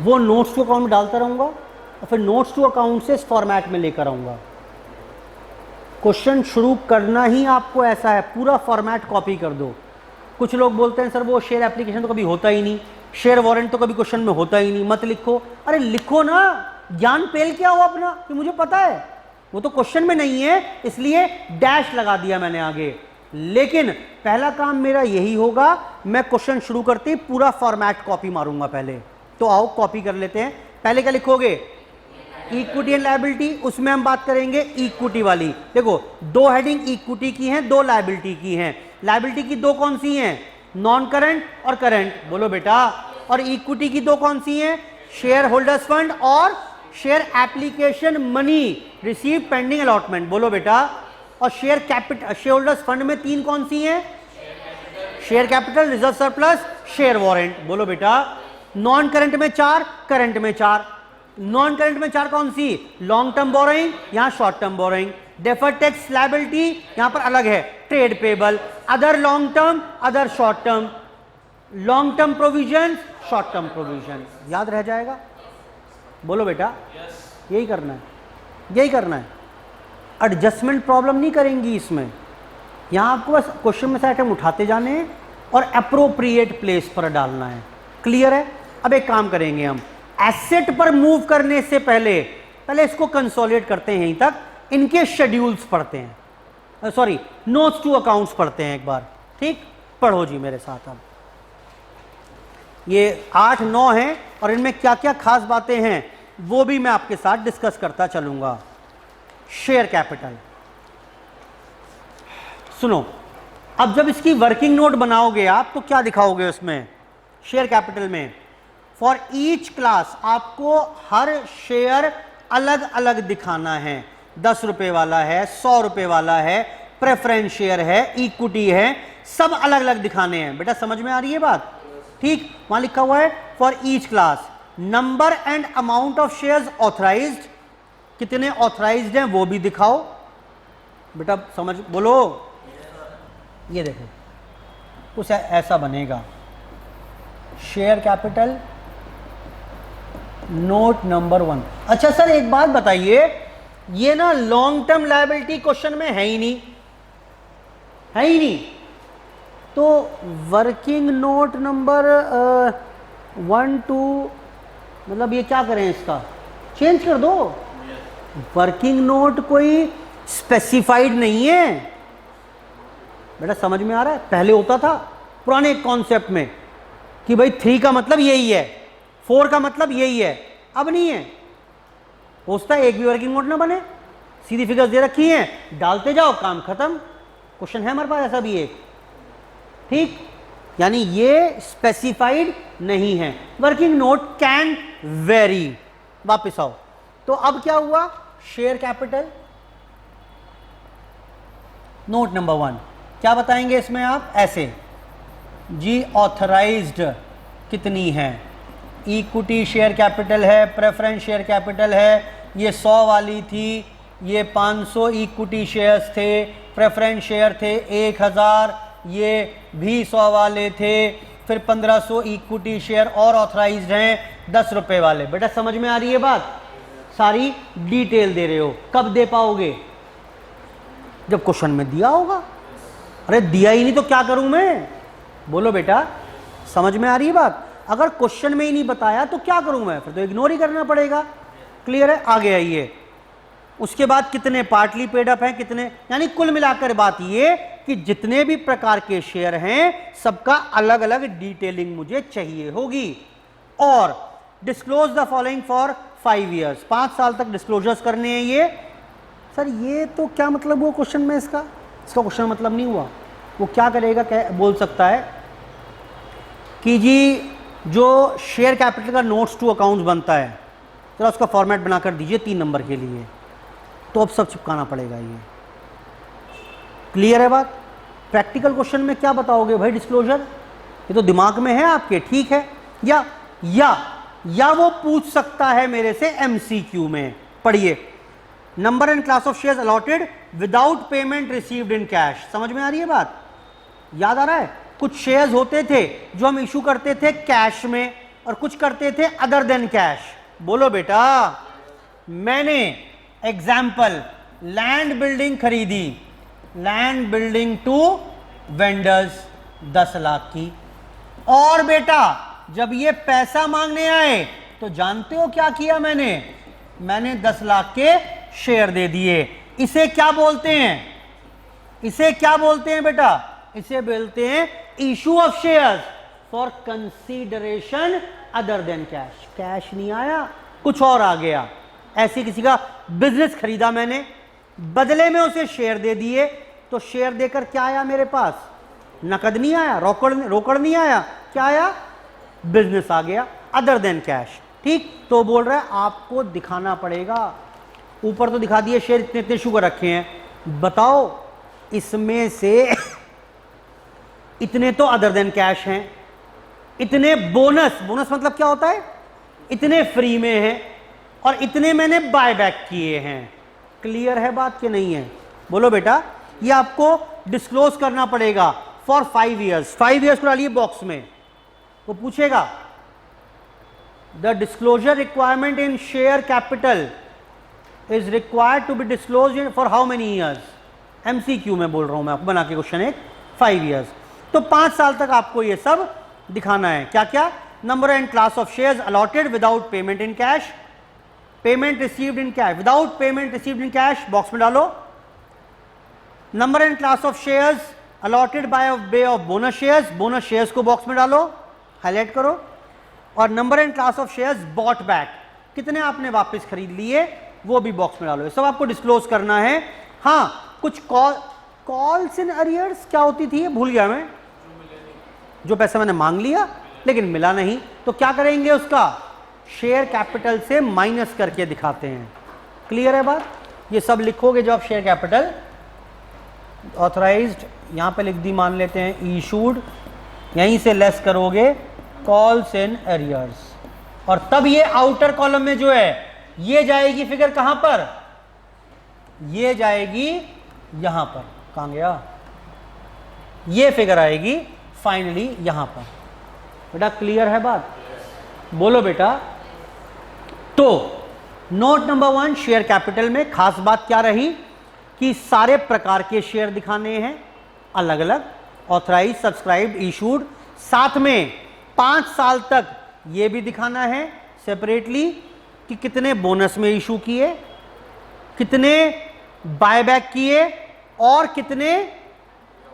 वो नोट्स टू अकाउंट में डालता रहूंगा, और फिर नोट्स टू अकाउंट से इस फॉर्मेट में लेकर आऊंगा। क्वेश्चन शुरू करना ही आपको ऐसा है, पूरा फॉर्मेट कॉपी कर दो। कुछ लोग बोलते हैं सर वो शेयर एप्लीकेशन तो कभी होता ही नहीं, शेयर वारंट तो कभी क्वेश्चन में होता ही नहीं, मत लिखो। अरे लिखो ना, ज्ञान पेल क्या हो अपना कि मुझे पता है, वो तो क्वेश्चन में नहीं है इसलिए डैश लगा दिया मैंने आगे। लेकिन पहला काम मेरा यही होगा, मैं क्वेश्चन शुरू करते ही पूरा फॉर्मेट कॉपी मारूंगा पहले। तो आओ कॉपी कर लेते हैं। पहले क्या लिखोगे? इक्विटी एंड लायबिलिटी, उसमें हम बात करेंगे इक्विटी वाली। देखो, दो हेडिंग इक्विटी की हैं, दो लायबिलिटी की हैं। लायबिलिटी की दो कौन सी हैं? नॉन करंट और करंट, बोलो बेटा। और इक्विटी की दो कौन सी हैं? शेयर होल्डर्स फंड और share application money receive pending allotment, बोलो बेटा। और share capital, share holders fund में तीन कौन सी हैं? Share capital, reserve surplus, share warrant, बोलो बेटा। नॉन करंट में 4, करंट में 4। नॉन करंट में 4 कौन सी? लॉन्ग टर्म बोरोइंग, यहां short term borrowing. Deferred tax liability यहां पर अलग है, trade payable. Other long term, other short term, long term provision, short term provision. याद रह जाएगा? बोलो बेटा। यही करना है, यही करना है। एडजस्टमेंट प्रॉब्लम नहीं करेंगी इसमें, यहां आपको बस क्वेश्चन में से आइटम उठाते जाने हैं और अप्रोप्रिएट प्लेस पर डालना है। क्लियर है? अब एक काम करेंगे हम, एसेट पर मूव करने से पहले इसको कंसोलिडेट करते हैं, यहीं तक इनके शेड्यूल्स पढ़ते हैं, सॉरी नोट्स टू अकाउंट्स पढ़ते हैं एक बार। ठीक, पढ़ो जी मेरे साथ। अब ये 8, 9 हैं और इनमें क्या क्या खास बातें हैं वो भी मैं आपके साथ डिस्कस करता चलूंगा। शेयर कैपिटल सुनो, अब जब इसकी वर्किंग नोट बनाओगे आप तो क्या दिखाओगे उसमें? शेयर कैपिटल में फॉर ईच क्लास आपको हर शेयर अलग अलग दिखाना है। 10 रुपए वाला है, 100 रुपए वाला है, प्रेफरेंस शेयर है, इक्विटी है, सब अलग अलग दिखाने हैं। बेटा समझ में आ रही है बात? ठीक, वहां लिखा हुआ है for each class number and amount of shares authorised, कितने ऑथराइज्ड हैं वो भी दिखाओ। बेटा समझ, बोलो। ये देखो कुछ ऐसा बनेगा, शेयर कैपिटल नोट नंबर 1। अच्छा सर एक बात बताइए, ये ना लॉन्ग टर्म लायबिलिटी क्वेश्चन में है ही नहीं, है ही नहीं, तो वर्किंग नोट नंबर 1, 2 मतलब ये क्या करें, इसका चेंज कर दो। वर्किंग नोट कोई स्पेसिफाइड नहीं है बेटा, समझ में आ रहा है? पहले होता था पुराने कॉन्सेप्ट में कि भाई 3 का मतलब यही है, 4 का मतलब यही है, अब नहीं है। हो सकता है एक भी वर्किंग नोट ना बने, सीधी फिगर्स दे रखी हैं, डालते जाओ, काम खत्म। क्वेश्चन है हमारे पास ऐसा भी एक, ठीक, यानी ये स्पेसिफाइड नहीं है। Working note can very. वापस आओ, तो अब क्या हुआ, शेयर कैपिटल नोट नंबर 1 क्या बताएंगे इसमें आप, ऐसे जी ऑथराइज्ड कितनी है, इक्विटी शेयर कैपिटल है, प्रेफरेंस शेयर कैपिटल है, ये 100 वाली थी, ये 500 इक्विटी शेयर्स थे, प्रेफरेंस शेयर थे 1000, ये भी 100 वाले थे, फिर 1500 इक्विटी शेयर और ऑथराइज्ड हैं 10 रुपए वाले। बेटा समझ में आ रही है बात, सारी डिटेल दे रहे हो, कब दे पाओगे, जब क्वेश्चन में दिया होगा। अरे दिया ही नहीं तो क्या करूं मैं, बोलो बेटा, समझ में आ रही है बात। अगर क्वेश्चन में ही नहीं बताया तो क्या करूं मैं, फिर तो इग्नोर ही करना पड़ेगा। क्लियर है, आगे आइए। उसके बाद कितने पार्टली पेड अप हैं, कितने, यानी कुल मिलाकर बात ये कि जितने भी प्रकार के शेयर हैं सबका अलग अलग डिटेलिंग मुझे चाहिए होगी। और disclose the following for 5 years, 5 साल तक डिस्क्लोजर्स करने हैं ये। सर ये तो क्या मतलब हुआ क्वेश्चन में, इसका क्वेश्चन मतलब नहीं हुआ। वो क्या करेगा, बोल सकता है कि जी जो शेयर कैपिटल का नोट्स टू अकाउंट्स बनता है, चलो उसका फॉर्मेट बनाकर दीजिए 3 नंबर के लिए, तो अब सब चिपकाना पड़ेगा ये। क्लियर है बात। प्रैक्टिकल क्वेश्चन में क्या बताओगे भाई, डिस्क्लोजर, ये तो दिमाग में है आपके, ठीक है। या वो पूछ सकता है मेरे से एमसीक्यू में, पढ़िए, number and class of shares allotted without payment received in cash. समझ में आ रही है बात, याद आ रहा है। कुछ शेयर्स होते थे जो हम इशू करते थे कैश में, और कुछ करते थे अदर देन कैश। बोलो बेटा, मैंने एग्जाम्पल लैंड बिल्डिंग खरीदी, land building to vendors 10 lakh की, और बेटा जब ये पैसा मांगने आए तो जानते हो क्या किया मैंने 10 लाख के शेयर दे दिए। इसे क्या बोलते हैं, इसे क्या बोलते हैं बेटा, इसे बोलते हैं issue of shares for consideration other than cash. Cash नहीं आया, कुछ और आ गया। ऐसे किसी का बिजनेस खरीदा मैंने, बदले में उसे शेयर दे दिए, तो शेयर देकर क्या आया मेरे पास, नकद नहीं आया, रोकड़ नहीं आया, क्या आया, बिजनेस आ गया, अदर देन कैश। ठीक, तो बोल रहा है आपको दिखाना पड़ेगा। ऊपर तो दिखा दिए शेयर इतने इतने शुगर रखे हैं, बताओ इसमें से इतने तो अदर देन कैश हैं, इतने बोनस मतलब क्या होता है, इतने फ्री में हैं, और इतने मैंने बाय बैक किए हैं। क्लियर है बात कि नहीं है, बोलो बेटा। ये आपको डिस्क्लोज करना पड़ेगा फॉर 5 ईयर्स। 5 ईयर्स को डालिए बॉक्स में, वो पूछेगा the disclosure requirement in share capital is required to be disclose for how many years. MCQ में बोल रहा हूं मैं आपको, बना के क्वेश्चन एक 5 ईयर्स। तो 5 साल तक आपको ये सब दिखाना है। क्या क्या, number and class of shares allotted without payment in cash, payment received in cash, without payment received in cash box में डालो। Number and class of shares allotted by way of bonus shares, bonus shares को box में डालो, highlight करो। और number and class of shares bought back, कितने आपने वापस खरीद लिए, वो भी बॉक्स में डालो। ये सब आपको डिस्क्लोज करना है। हाँ, कुछ कॉल्स इन अरियर्स क्या होती थी, भूल गया मैं, जो पैसा मैंने मांग लिया लेकिन मिला नहीं, तो क्या करेंगे, उसका शेयर कैपिटल से माइनस करके दिखाते हैं। क्लियर है बात। ये सब लिखोगे जब आप शेयर कैपिटल, ऑथराइज्ड यहां पे लिख दी, मान लेते हैं इशूड, यहीं से लेस करोगे कॉल्स इन एरियर्स, और तब ये आउटर कॉलम में जो है ये जाएगी फिगर कहां पर, ये जाएगी यहां पर, कहां गया, ये फिगर आएगी फाइनली यहां पर। बेटा क्लियर है बात, बोलो बेटा। तो नोट नंबर 1 शेयर कैपिटल में खास बात क्या रही कि सारे प्रकार के शेयर दिखाने हैं अलग अलग, ऑथराइज, सब्सक्राइब, इशूड, साथ में 5 साल तक ये भी दिखाना है सेपरेटली कि कितने बोनस में इशू किए, कितने बायबैक किए, और कितने,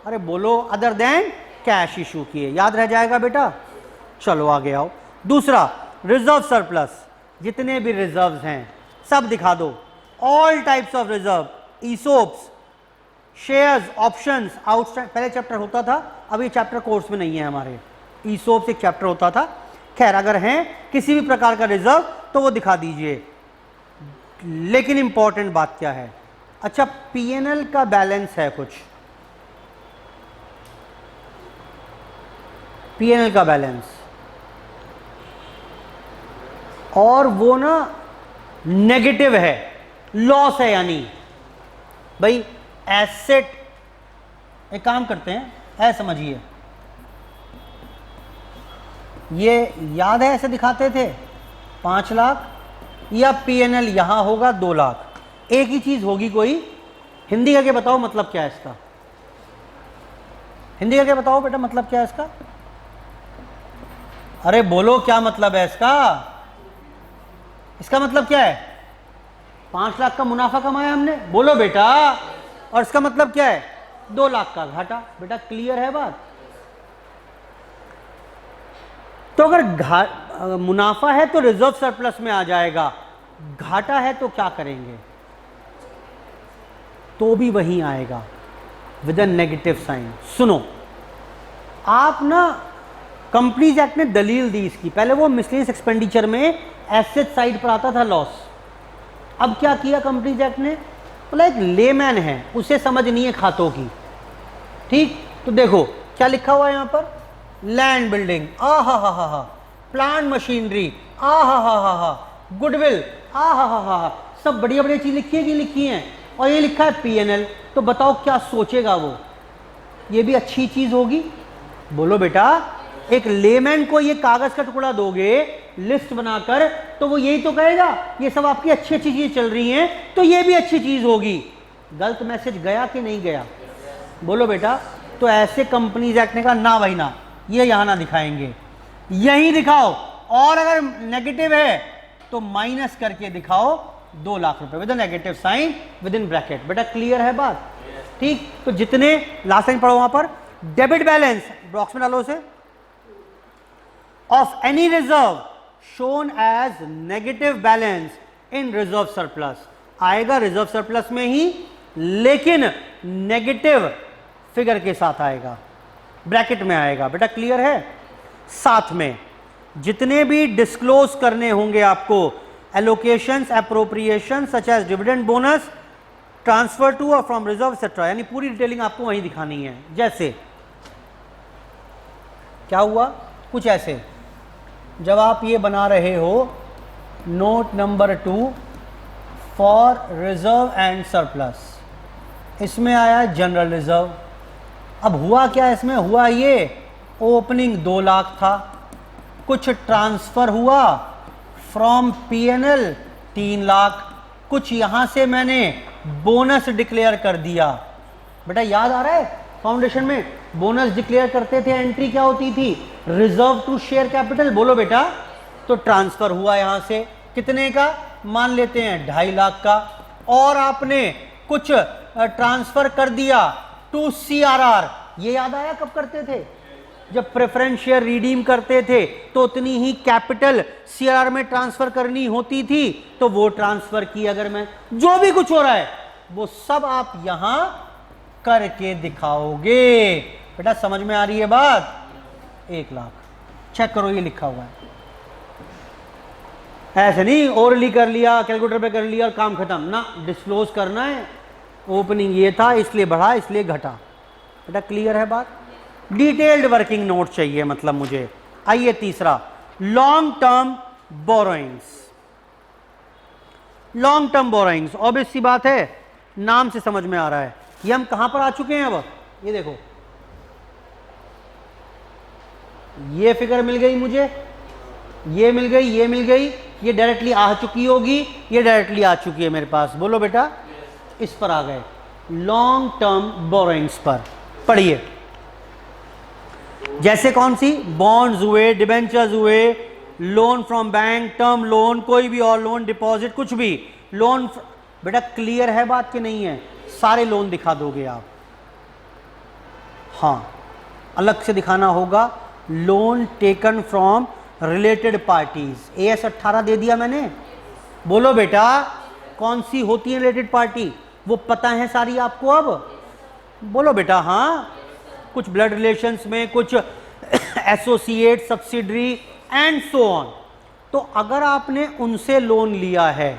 अरे बोलो, अदर देन कैश इशू किए। याद रह जाएगा बेटा। चलो आगे आओ। दूसरा, रिजर्व सरप्लस, जितने भी रिजर्व्स हैं सब दिखा दो, all types of reserve, ESOPs, shares, options, outstand, पहले चैप्टर होता था, अब ये चैप्टर कोर्स में नहीं है हमारे। ईसोप से एक चैप्टर होता था। खैर, अगर हैं किसी भी प्रकार का रिजर्व तो वो दिखा दीजिए। लेकिन इंपॉर्टेंट बात क्या है, अच्छा पीएनएल का बैलेंस है कुछ, पीएनएल का बैलेंस, और वो ना नेगेटिव है, लॉस है, यानी भाई एसेट, एक काम करते हैं, ऐसे समझिए, ये याद है ऐसे दिखाते थे 5 लाख, या पीएनएल यहां होगा 2 लाख, एक ही चीज होगी कोई। हिंदी करके बताओ मतलब क्या है इसका, हिंदी करके बताओ बेटा मतलब क्या है इसका, अरे बोलो क्या मतलब है इसका, इसका मतलब क्या है, 5 लाख का मुनाफा कमाया हमने, बोलो बेटा, और इसका मतलब क्या है 2 लाख का घाटा। बेटा क्लियर है बात। तो अगर मुनाफा है तो रिजर्व सरप्लस में आ जाएगा, घाटा है तो क्या करेंगे, तो भी वहीं आएगा विद अ नेगेटिव साइन। सुनो, आप ना कंपनीज एक्ट ने दलील दी इसकी, पहले वो मिसलेनियस एक्सपेंडिचर में एसेट साइड पर आता था लॉस, अब क्या किया कंपनीज एक्ट ने, बोला एक लेमैन है उसे समझ नहीं है खातों की, ठीक, तो देखो क्या लिखा हुआ है यहां पर, लैंड बिल्डिंग, आ हा, प्लांट मशीनरी, आ हा, गुडविल, आ हा, सब बढ़िया बढ़िया चीज लिखी है कि लिखी है, और ये लिखा है पीएनएल, तो बताओ क्या सोचेगा वो, ये भी अच्छी चीज होगी, बोलो बेटा। एक लेमैन को ये कागज का टुकड़ा दोगे लिस्ट बनाकर, तो वो यही तो कहेगा ये सब आपकी अच्छी अच्छी चीजें चल रही हैं, तो ये भी अच्छी चीज होगी। गलत मैसेज गया कि नहीं गया, बोलो बेटा। तो ऐसे कंपनीज एक्ट ने कहा ना भाई ना, ये यहां ना दिखाएंगे, यहीं दिखाओ, और अगर नेगेटिव है तो माइनस करके दिखाओ 2 लाख रुपए with negative sign with in bracket. बेटा क्लियर है बात, ठीक। तो जितने लास्ट लाइन पढ़ो वहां पर, डेबिट बैलेंस बॉक्स में डालो उसे, of any reserve shown as negative balance in reserve surplus, आएगा रिजर्व सरप्लस में ही, लेकिन नेगेटिव फिगर के साथ आएगा, ब्रैकेट में आएगा। बेटा क्लियर है। साथ में जितने भी डिस्क्लोज करने होंगे आपको, allocations, appropriation such as dividend, bonus, transfer to और फ्रॉम रिजर्व एक्सेट्रा, यानी पूरी डिटेलिंग आपको वहीं दिखानी है। जैसे क्या हुआ, कुछ ऐसे, जब आप ये बना रहे हो note number 2 for reserve and surplus, इसमें आया जनरल रिजर्व, अब हुआ क्या इसमें, हुआ ये ओपनिंग 2 लाख था, कुछ ट्रांसफर हुआ फ्रॉम पीएनएल 3 लाख, कुछ यहां से मैंने बोनस डिक्लेयर कर दिया। बेटा याद आ रहा है फाउंडेशन में बोनस डिक्लेयर करते थे, एंट्री क्या होती थी, रिजर्व टू शेयर कैपिटल, बोलो बेटा। तो ट्रांसफर हुआ यहां से कितने का, मान लेते हैं 2.5 लाख का, और आपने कुछ ट्रांसफर कर दिया टू सीआरआर, ये याद आया कब करते थे, जब प्रेफरेंस शेयर रिडीम करते थे तो उतनी ही कैपिटल सीआरआर में ट्रांसफर करनी होती थी, तो वो ट्रांसफर की। अगर मैं जो भी कुछ हो रहा है वो सब आप यहां करके दिखाओगे। बेटा समझ में आ रही है बात। 1 लाख चेक करो, ये लिखा हुआ है, ऐसे नहीं ओरली कर लिया, कैलकुलेटर पे कर लिया और काम खत्म ना, डिस्क्लोज करना है। ओपनिंग ये था इसलिए बढ़ा, इसलिए घटा। बेटा क्लियर है बात। डिटेल्ड वर्किंग नोट चाहिए मतलब मुझे। आइए तीसरा, long term borrowings. Long term borrowings obvious सी बात है, नाम से समझ में आ रहा है। ये हम कहां पर आ चुके हैं अब, ये देखो, ये फिगर मिल गई मुझे, ये मिल गई, ये मिल गई, ये डायरेक्टली आ चुकी होगी, ये डायरेक्टली आ चुकी है मेरे पास। बोलो बेटा, इस पर आ गए, लॉन्ग टर्म बोरोइंग्स पर। पढ़िए, जैसे कौन सी, बॉन्ड्स हुए, डिबेंचर्स हुए, loan from bank, term loan, कोई भी और लोन, डिपॉजिट, कुछ भी लोन। बेटा क्लियर है बात कि नहीं है, सारे लोन दिखा दोगे आप। हाँ, अलग से दिखाना होगा, loan taken from related parties. AS 18 दे दिया मैंने। बोलो बेटा, कौन सी होती है रिलेटेड पार्टी, वो पता है सारी आपको अब। बोलो बेटा हाँ, कुछ ब्लड रिलेशंस में, कुछ associate, subsidiary and so on. तो अगर आपने उनसे लोन लिया है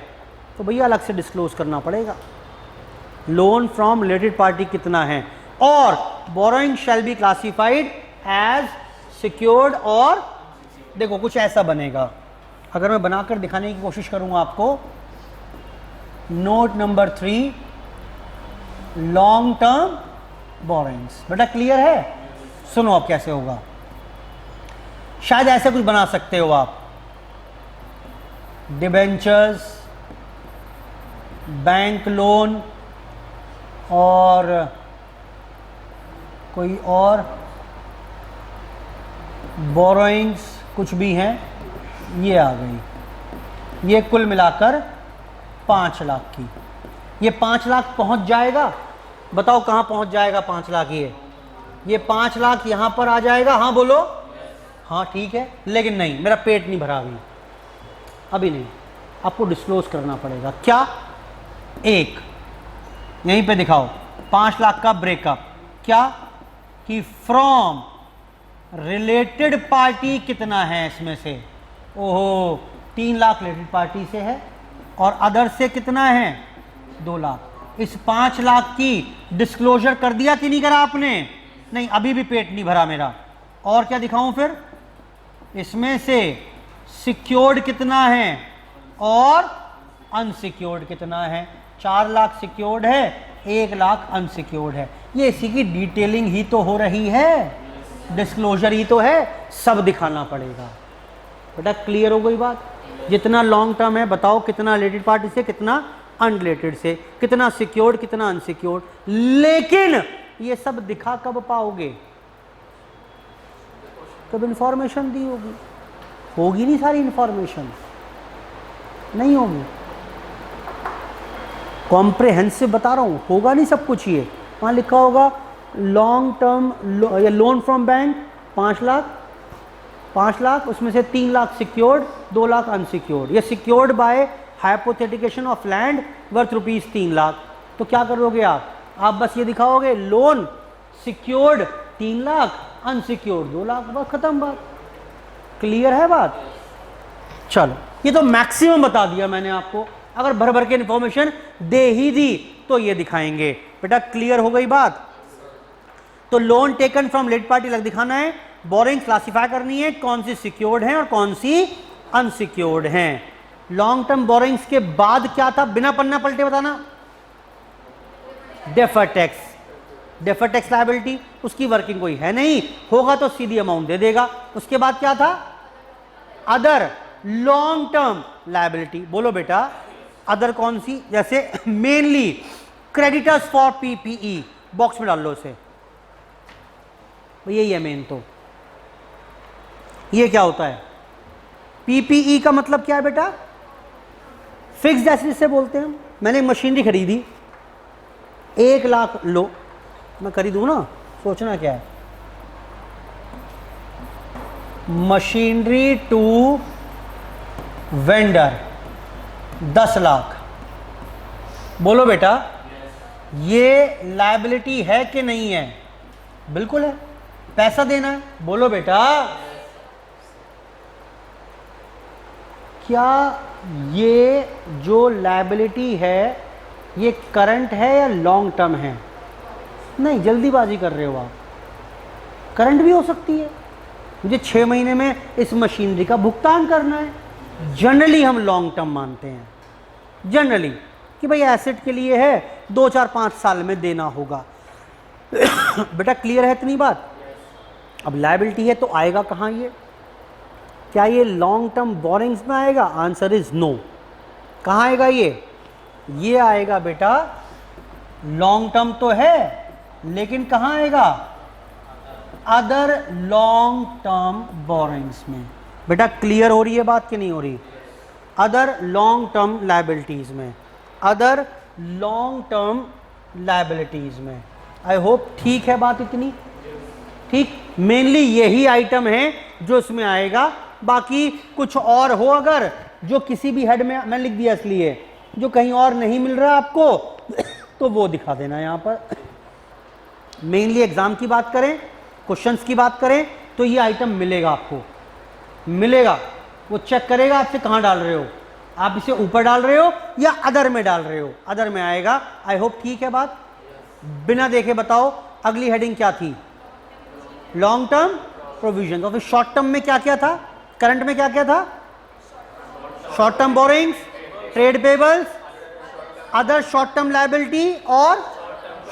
तो भैया अलग से डिस्क्लोज करना पड़ेगा, लोन फ्रॉम रिलेटेड पार्टी कितना है, और borrowing shall be classified as secured. और देखो कुछ ऐसा बनेगा, अगर मैं बनाकर दिखाने की कोशिश करूंगा आपको, note number 3, long term borrowings. बेटा क्लियर है? सुनो अब कैसे होगा, शायद ऐसे कुछ बना सकते हो आप, डिबेंचर्स, बैंक लोन और कोई और बोरोइंग्स कुछ भी हैं, ये आ गई, ये कुल मिलाकर 5 लाख की। ये 5 लाख पहुंच जाएगा, बताओ कहाँ पहुंच जाएगा 5 लाख? ये 5 लाख यहां पर आ जाएगा। हाँ बोलो, हाँ ठीक है, लेकिन नहीं, मेरा पेट नहीं भरा अभी नहीं, आपको डिस्क्लोज करना पड़ेगा। क्या? एक यहीं पे दिखाओ, 5 लाख का ब्रेकअप, क्या कि फ्रॉम रिलेटेड पार्टी कितना है इसमें से, ओहो 3 लाख रिलेटेड पार्टी से है, और अदर से कितना है 2 लाख। इस 5 लाख की डिस्क्लोजर कर दिया कि नहीं करा आपने? नहीं, अभी भी पेट नहीं भरा मेरा। और क्या दिखाऊं फिर? इसमें से सिक्योर्ड कितना है और अनसिक्योर्ड कितना है। 4 लाख सिक्योर्ड है, 1 लाख अनसिक्योर्ड है। ये इसी की डिटेलिंग ही तो हो रही है, डिस्क्लोजर ही तो है, सब दिखाना पड़ेगा। बेटा क्लियर हो गई बात? जितना लॉन्ग टर्म है बताओ कितना रिलेटेड पार्टी से, कितना अनरिलेटेड से, कितना सिक्योर्ड, कितना अनसिक्योर्ड। लेकिन ये सब दिखा कब पाओगे? कब इंफॉर्मेशन दी होगी। होगी नहीं सारी इंफॉर्मेशन, नहीं होगी। कॉम्प्रिहेंसिव बता रहा हूं, होगा नहीं सब कुछ। ये वहां लिखा होगा लॉन्ग टर्म या लोन फ्रॉम बैंक 5 लाख, उसमें से 3 लाख सिक्योर्ड, 2 लाख अनसिक्योर्ड। या secured by hypothecation of land worth ₹3 lakh. तो क्या करोगे आप बस ये दिखाओगे loan secured 3 lakh, unsecured 2 lakh, बस खत्म बात। क्लियर है बात? चलो, ये तो मैक्सिमम बता दिया मैंने आपको। अगर भर भर के इंफॉर्मेशन दे ही दी तो ये दिखाएंगे। बेटा क्लियर हो गई बात? तो loan taken from related party अलग दिखाना है, बोरिंग क्लासिफाई करनी है कौन सी सिक्योर्ड है और कौन सी अनसिक्योर्ड है। लॉन्ग टर्म बोरिंग्स के बाद क्या था, बिना पन्ना पलटे बताना। डेफर्ड टैक्स लायबिलिटी, उसकी वर्किंग कोई है नहीं, होगा तो सीधी अमाउंट दे देगा। उसके बाद क्या था? Other long term liability. बोलो बेटा अदर कौन सी? जैसे mainly creditors for PPE, box में डाल लो इसे, यही है मेन। तो ये क्या होता है? पीपीई का मतलब क्या है बेटा? फिक्स्ड एसेट से बोलते हैं। मैंने मशीनरी खरीदी 1 लाख, लो मैं खरीदूं ना, सोचना क्या है, मशीनरी टू वेंडर 10 लाख। बोलो बेटा ये लायबिलिटी है कि नहीं है? बिल्कुल है, पैसा देना है। बोलो बेटा क्या ये जो लायबिलिटी है ये करंट है या लॉन्ग टर्म है? नहीं, जल्दीबाजी कर रहे हो आप। करंट भी हो सकती है, मुझे 6 महीने में इस मशीनरी का भुगतान करना है। जनरली हम लॉन्ग टर्म मानते हैं, जनरली कि भाई एसेट के लिए है, 2, 4, 5 साल में देना होगा। बेटा क्लियर है इतनी बात? अब लायबिलिटी है तो आएगा कहाँ ये? क्या ये लॉन्ग टर्म बोरिंग्स में आएगा? Answer is no. कहाँ आएगा ये आएगा बेटा, लॉन्ग टर्म तो है लेकिन कहाँ आएगा? अदर लॉन्ग टर्म बोरिंग्स में। बेटा क्लियर हो रही है बात कि नहीं हो रही? अदर लॉन्ग टर्म लायबिलिटीज में, अदर लॉन्ग टर्म लायबिलिटीज में। आई होप ठीक है बात इतनी? ठीक, मेनली यही आइटम है जो इसमें आएगा। बाकी कुछ और हो अगर, जो किसी भी हेड में मैं लिख दिया इसलिए, जो कहीं और नहीं मिल रहा आपको तो वो दिखा देना यहाँ पर। मेनली एग्जाम की बात करें, क्वेश्चंस की बात करें, तो ये आइटम मिलेगा आपको, मिलेगा। वो चेक करेगा आपसे कहां डाल रहे हो, आप इसे ऊपर डाल रहे हो या अदर में डाल रहे हो, अदर में आएगा। आई होप ठीक है बात। बिना देखे बताओ अगली हेडिंग क्या थी, लॉन्ग टर्म प्रोविजन। तो फिर शॉर्ट टर्म में क्या क्या था, करंट में क्या क्या था, short term borrowings, trade payables, other short term liability और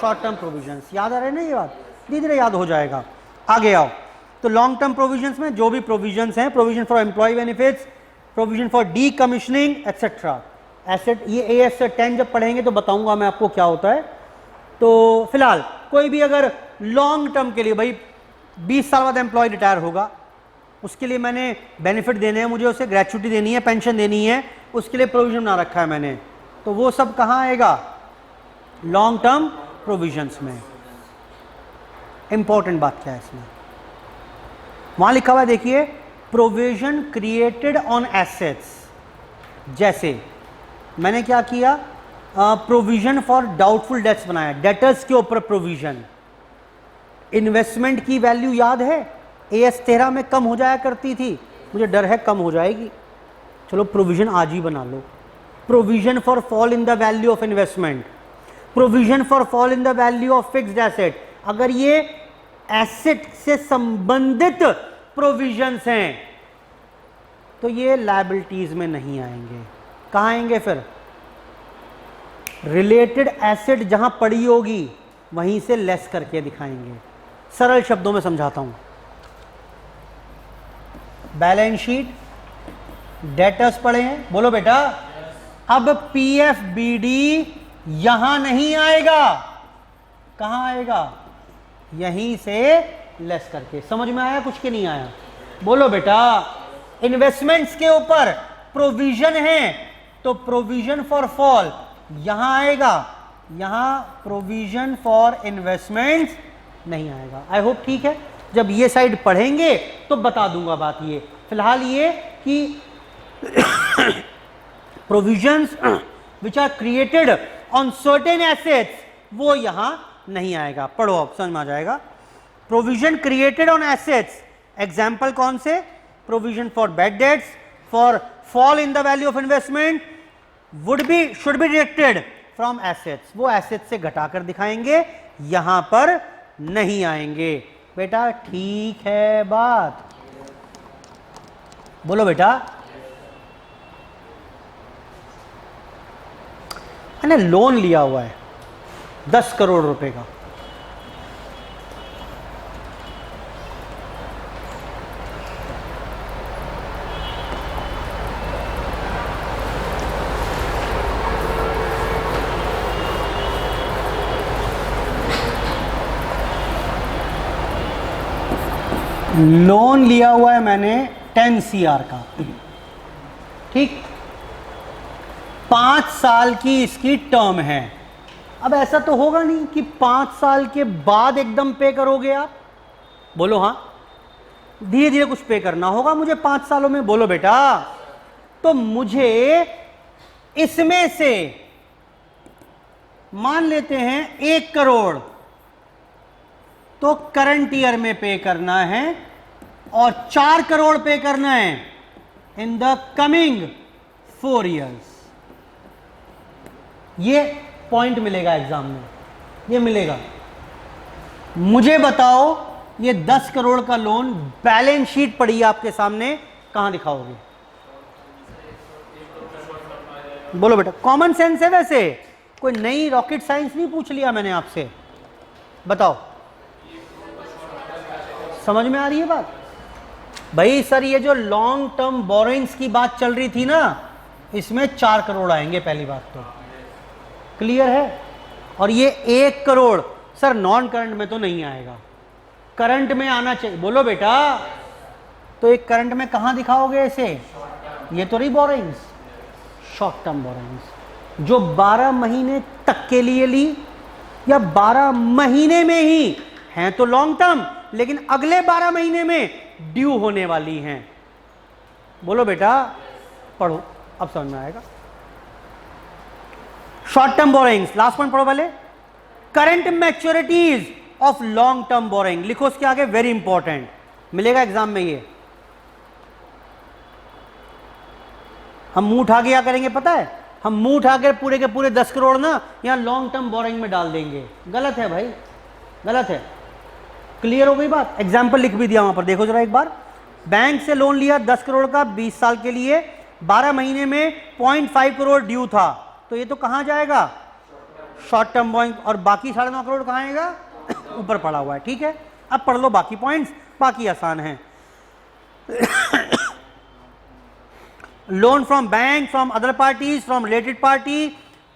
शॉर्ट टर्म प्रोविजंस। याद आ रहे हैं ना, ये बात धीरे धीरे याद हो जाएगा। आगे आओ, तो लॉन्ग टर्म प्रोविजंस में जो भी प्रोविजंस हैं, provision for employee benefits, provision for decommissioning etcetera, asset, ये AS 10 जब पढ़ेंगे तो बताऊंगा मैं आपको क्या होता है। तो फिलहाल कोई भी अगर लॉन्ग टर्म के लिए, भाई 20 साल बाद एम्प्लॉय रिटायर होगा, उसके लिए मैंने बेनिफिट देने हैं, मुझे उसे ग्रेचुइटी देनी है, पेंशन देनी है, उसके लिए प्रोविजन बना रखा है मैंने, तो वो सब कहाँ आएगा, लॉन्ग टर्म प्रोविजंस में। इंपॉर्टेंट बात क्या है इसमें, वहां लिखा हुआ है देखिए, प्रोविजन क्रिएटेड ऑन एसेट्स। जैसे मैंने क्या किया, प्रोविजन फॉर डाउटफुल डेट्स बनाया, डेटर्स के ऊपर प्रोविजन। इन्वेस्टमेंट की वैल्यू याद है, AS 13 में कम हो जाया करती थी, मुझे डर है कम हो जाएगी, चलो प्रोविजन आज ही बना लो। Provision for fall in the value of investment, provision for fall in the value of fixed asset. अगर ये एसेट से संबंधित प्रोविजंस हैं तो ये लायबिलिटीज में नहीं आएंगे, कहां आएंगे फिर, रिलेटेड एसेट जहां पड़ी होगी वहीं से लेस करके दिखाएंगे। सरल शब्दों में समझाता हूं, बैलेंस शीट, डेटर्स पड़े हैं, बोलो बेटा, अब PFBD यहां नहीं आएगा, कहां आएगा, यहीं से लेस करके। समझ में आया कुछ के नहीं आया, बोलो बेटा। इन्वेस्टमेंट्स के ऊपर प्रोविजन है तो प्रोविजन फॉर फॉल यहां आएगा, यहां प्रोविजन फॉर इन्वेस्टमेंट्स नहीं आएगा। आई होप ठीक है, जब ये साइड पढ़ेंगे तो बता दूंगा बात। ये फिलहाल ये कि provisions which are created on certain assets वो यहां नहीं आएगा। पढ़ो अब समझ में आ जाएगा। Provision created on assets, example कौन से, provision for bad debts, for fall in the value of investment, should be deducted from assets, वो एसेट्स से घटाकर दिखाएंगे, यहां पर नहीं आएंगे। बेटा ठीक है बात, बोलो बेटा। मैंने लोन लिया हुआ है 10 करोड़ रुपए का, लोन लिया हुआ है मैंने 10 CR का, ठीक, 5 साल की इसकी टर्म है। अब ऐसा तो होगा नहीं कि 5 साल के बाद एकदम पे करोगे आप, बोलो हाँ, धीरे धीरे कुछ पे करना होगा मुझे 5 सालों में, बोलो बेटा। तो मुझे इसमें से मान लेते हैं 1 करोड़ तो करंट ईयर में पे करना है और 4 करोड़ पे करना है इन द कमिंग 4 इयर्स। ये पॉइंट मिलेगा एग्जाम में, ये मिलेगा। मुझे बताओ ये 10 करोड़ का लोन, बैलेंस शीट पड़ी है आपके सामने, कहां दिखाओगे, बोलो बेटा। कॉमन सेंस है वैसे, कोई नई रॉकेट साइंस नहीं पूछ लिया मैंने आपसे, बताओ समझ में आ रही है बात। भाई सर ये जो लॉन्ग टर्म बोरोइंग्स की बात चल रही थी ना, इसमें 4 करोड़ आएंगे, पहली बात तो क्लियर है। और ये 1 करोड़ सर नॉन करंट में तो नहीं आएगा, करंट में आना चाहिए, बोलो बेटा। तो एक करंट में कहां दिखाओगे इसे, ये तो रही बोरोइंग्स, शॉर्ट टर्म बोरोइंग्स जो 12 महीने तक के लिए ली या 12 महीने में ही हैं तो लॉन्ग टर्म, लेकिन अगले 12 महीने में ड्यू होने वाली हैं, बोलो बेटा। पढ़ो अब समझ में आएगा। Short term borrowings, last point पढ़ो पहले। Current मैच्योरिटीज of long term borrowing. लिखो उसके आगे, वेरी इंपॉर्टेंट, मिलेगा एग्जाम में ये। हम मुंह उठा के क्या करेंगे पता है, हम मुंह उठा के पूरे के पूरे 10 करोड़ ना यहाँ लॉन्ग टर्म बोरिंग में डाल देंगे। गलत है भाई, गलत है। क्लियर हो गई बात? एग्जाम्पल लिख भी दिया वहां पर, देखो जरा एक बार। बैंक से लोन लिया 10 करोड़ का 20 साल के लिए, 12 महीने में 0.5 करोड़ ड्यू था, तो ये तो कहां जाएगा, शॉर्ट टर्म बोरिंग। और बाकी 9.5 करोड़ कहां आएगा, ऊपर पड़ा हुआ है। ठीक है, अब पढ़ लो बाकी पॉइंट्स, बाकी आसान है। Loan from bank, from other parties, from related party,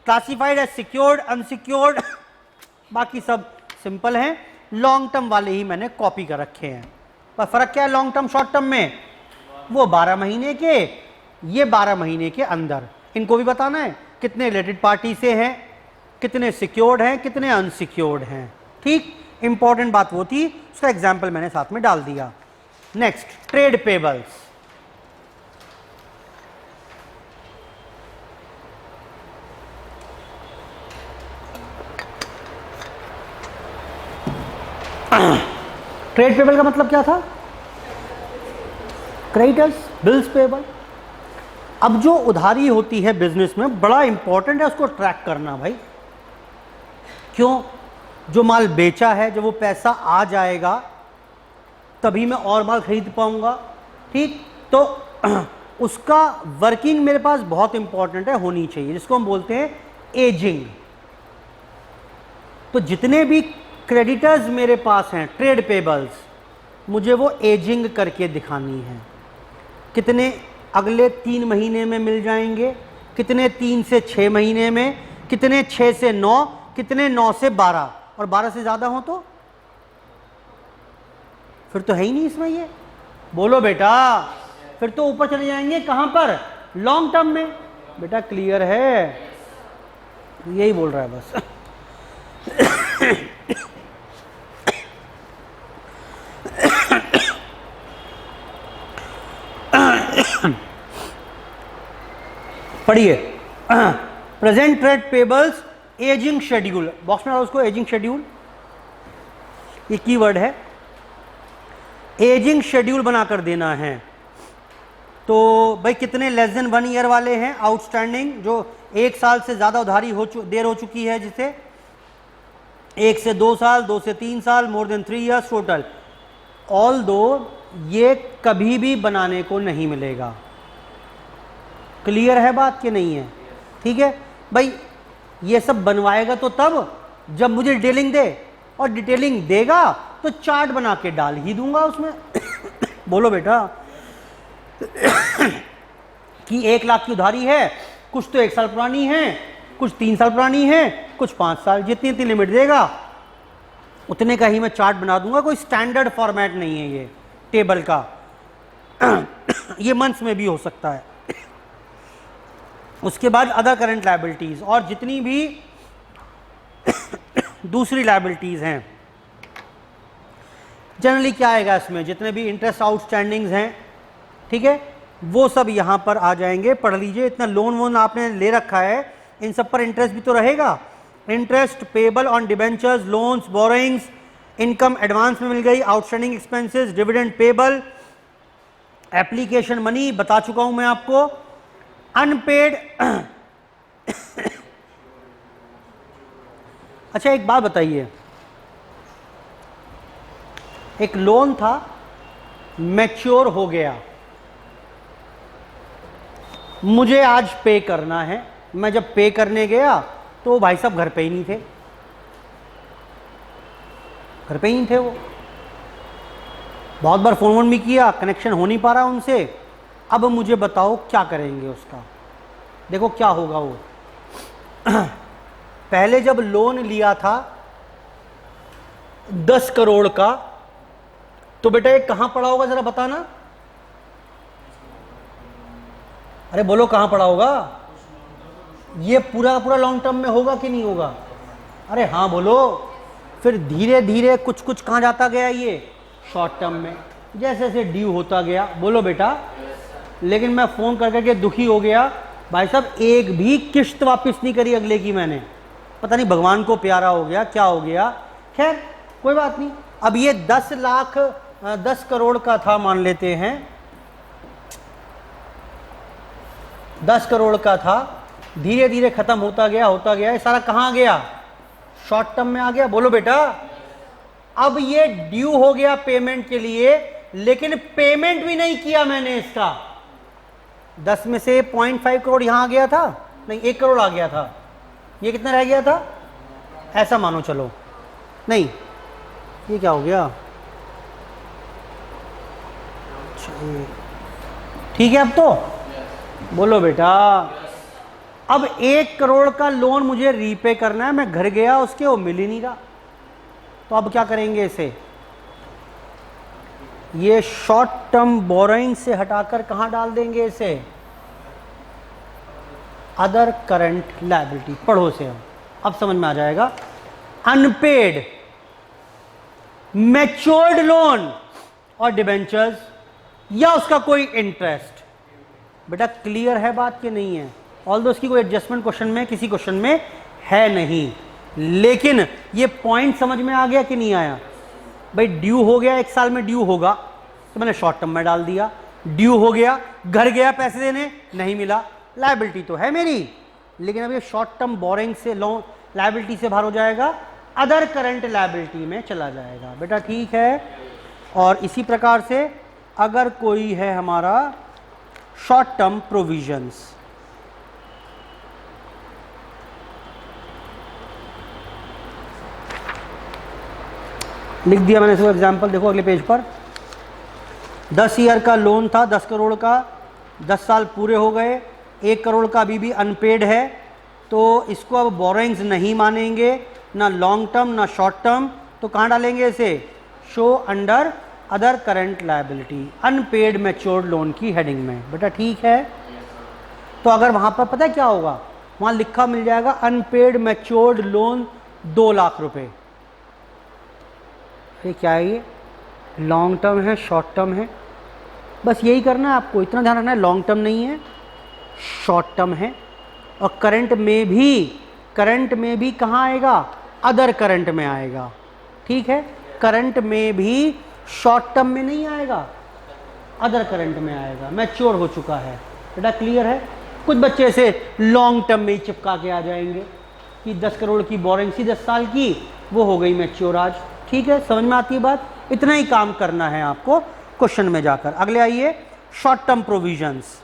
classified as secured, unsecured, बाकी सब सिंपल है। लॉन्ग टर्म वाले ही मैंने कॉपी कर रखे हैं। पर फर्क क्या है लॉन्ग टर्म शॉर्ट टर्म में, वो 12 महीने के, ये 12 महीने के अंदर। इनको भी बताना है कितने रिलेटेड पार्टी से हैं, कितने सिक्योर्ड हैं, कितने अनसिक्योर्ड हैं। ठीक, इंपॉर्टेंट बात वो थी, उसका एग्जाम्पल मैंने साथ में डाल दिया। Next, trade payables. Trade payable का मतलब क्या था, क्रेडिटर्स, बिल्स पेबल। अब जो उधारी होती है बिजनेस में, बड़ा इंपॉर्टेंट है उसको ट्रैक करना भाई। क्यों, जो माल बेचा है जब वो पैसा आ जाएगा तभी मैं और माल खरीद पाऊंगा। ठीक, तो उसका वर्किंग मेरे पास बहुत इंपॉर्टेंट है, होनी चाहिए, जिसको हम बोलते हैं एजिंग। तो जितने भी क्रेडिटर्स मेरे पास हैं, ट्रेड पेबल्स, मुझे वो एजिंग करके दिखानी है। कितने अगले 3 महीने में मिल जाएंगे, कितने 3 से 6 महीने में, कितने 6 से 9, कितने 9 से 12, और 12 से ज़्यादा हो तो फिर तो है ही नहीं इसमें ये। बोलो बेटा, फिर तो ऊपर चले जाएंगे कहाँ पर, लॉन्ग टर्म में। बेटा क्लियर है, यही बोल रहा है बस। पढ़िए, present trade payables ageing schedule, box में डालो उसको, एजिंग शेड्यूल, ये कीवर्ड है। एजिंग शेड्यूल बनाकर देना है। तो भाई कितने लेस देन 1 ईयर वाले हैं आउटस्टैंडिंग, जो 1 साल से ज़्यादा उधारी देर हो चुकी है, जिसे 1 से 2 साल, 2 से 3 साल, more than 3 years total. All दो ये कभी भी बनाने को नहीं मिलेगा। क्लियर है बात कि नहीं है? ठीक है भाई, ये सब बनवाएगा तो तब जब मुझे डिटेलिंग दे, और डिटेलिंग देगा तो चार्ट बना के डाल ही दूंगा उसमें। बोलो बेटा, कि 1 लाख की उधारी है, कुछ तो 1 साल पुरानी है, कुछ 3 साल पुरानी है, कुछ 5 साल, जितनी इतनी लिमिट देगा उतने का ही मैं चार्ट बना दूंगा। कोई स्टैंडर्ड फॉर्मेट नहीं है ये टेबल का। ये मंथ्स में भी हो सकता है। उसके बाद अदर करंट लायबिलिटीज और जितनी भी दूसरी लायबिलिटीज हैं, जनरली क्या आएगा इसमें, जितने भी इंटरेस्ट आउटस्टैंडिंग्स हैं, ठीक है, वो सब यहां पर आ जाएंगे। पढ़ लीजिए, इतना लोन वोन आपने ले रखा है, इन सब पर इंटरेस्ट भी तो रहेगा। Interest payable on debentures, loans, borrowings, income advance में मिल गई, outstanding expenses, dividend payable, application money बता चुका हूं मैं आपको, अनपेड। अच्छा एक बात बताइए, एक लोन था, मैच्योर हो गया, मुझे आज पे करना है। मैं जब पे करने गया तो भाई साहब घर पे ही नहीं थे, घर पे ही नहीं थे वो। बहुत बार फोन वोन भी किया, कनेक्शन हो नहीं पा रहा उनसे। अब मुझे बताओ क्या करेंगे उसका, देखो क्या होगा वो। पहले जब लोन लिया था 10 करोड़ का, तो बेटा ये कहां पड़ा होगा जरा बताना, अरे बोलो कहां पड़ा होगा, ये पूरा का पूरा लॉन्ग टर्म में होगा कि नहीं होगा, अरे हाँ बोलो। फिर धीरे धीरे कुछ कुछ कहां जाता गया, ये शॉर्ट टर्म में, जैसे जैसे ड्यू होता गया। बोलो बेटा, लेकिन मैं फोन कर करके दुखी हो गया, भाई साहब एक भी किश्त वापस नहीं करी अगले की मैंने, पता नहीं भगवान को प्यारा हो गया क्या हो गया। खैर कोई बात नहीं। अब ये 10 लाख 10 करोड़ का था मान लेते हैं, 10 करोड़ का था, धीरे धीरे खत्म होता गया, ये सारा कहाँ गया, शॉर्ट टर्म में आ गया। बोलो बेटा, अब ये ड्यू हो गया पेमेंट के लिए, लेकिन पेमेंट भी नहीं किया मैंने इसका। 10 में से 0.5 करोड़ यहां आ गया था, नहीं 1 करोड़ आ गया था, ये कितना रह गया था, ऐसा मानो चलो, नहीं ये क्या हो गया, ठीक है। अब तो बोलो बेटा, अब 1 करोड़ का लोन मुझे रीपे करना है, मैं घर गया उसके, वो मिल ही नहीं रहा, तो अब क्या करेंगे इसे, ये शॉर्ट टर्म बोरोइंग से हटाकर कहां डाल देंगे इसे, अदर करंट लायबिलिटी। पढ़ो से अब समझ में आ जाएगा। अनपेड मैच्योर्ड लोन और डिबेंचर्स या उसका कोई इंटरेस्ट, बेटा क्लियर है बात कि नहीं है, ऑल्दो उसकी कोई एडजस्टमेंट क्वेश्चन में किसी क्वेश्चन में है नहीं, लेकिन ये पॉइंट समझ में आ गया कि नहीं आया। भाई ड्यू हो गया, 1 साल में ड्यू होगा, तो मैंने शॉर्ट टर्म में डाल दिया, ड्यू हो गया, घर गया पैसे देने, नहीं मिला, लायबिलिटी तो है मेरी, लेकिन अब ये शॉर्ट टर्म बोरिंग से लोन लायबिलिटी से बाहर हो जाएगा, अदर करंट लायबिलिटी में चला जाएगा। बेटा ठीक है। और इसी प्रकार से अगर कोई है हमारा शॉर्ट टर्म प्रोविजंस, लिख दिया मैंने इसको एग्जाम्पल, देखो अगले पेज पर। 10 ईयर का लोन था 10 करोड़ का, 10 साल पूरे हो गए, 1 करोड़ का अभी भी अनपेड है, तो इसको अब बोरोइंग्स नहीं मानेंगे, ना लॉन्ग टर्म ना शॉर्ट टर्म, तो कहाँ डालेंगे इसे, show under other current liability, unpaid matured loan की हेडिंग में। बेटा ठीक है। तो अगर वहाँ पर पता है क्या होगा, वहाँ लिखा मिल जाएगा अनपेड मैच्योर्ड लोन 2 लाख रुपए, ये क्या है, ये लॉन्ग टर्म है शॉर्ट टर्म है, बस यही करना है आपको, इतना ध्यान रखना है, लॉन्ग टर्म नहीं है शॉर्ट टर्म है। और करंट में भी कहाँ आएगा, अदर करंट में आएगा, ठीक है। करंट में भी शॉर्ट टर्म में नहीं आएगा, अदर करंट में आएगा, मैच्योर हो चुका है। बेटा क्लियर है। कुछ बच्चे ऐसे लॉन्ग टर्म में ही चिपका के आ जाएंगे कि 10 करोड़ की बोरिंग थी 10 साल की, वो हो गई मैच्योर आज, ठीक है, समझ में आती है बात। इतना ही काम करना है आपको क्वेश्चन में जाकर। अगले आइए, शॉर्ट टर्म प्रोविजंस,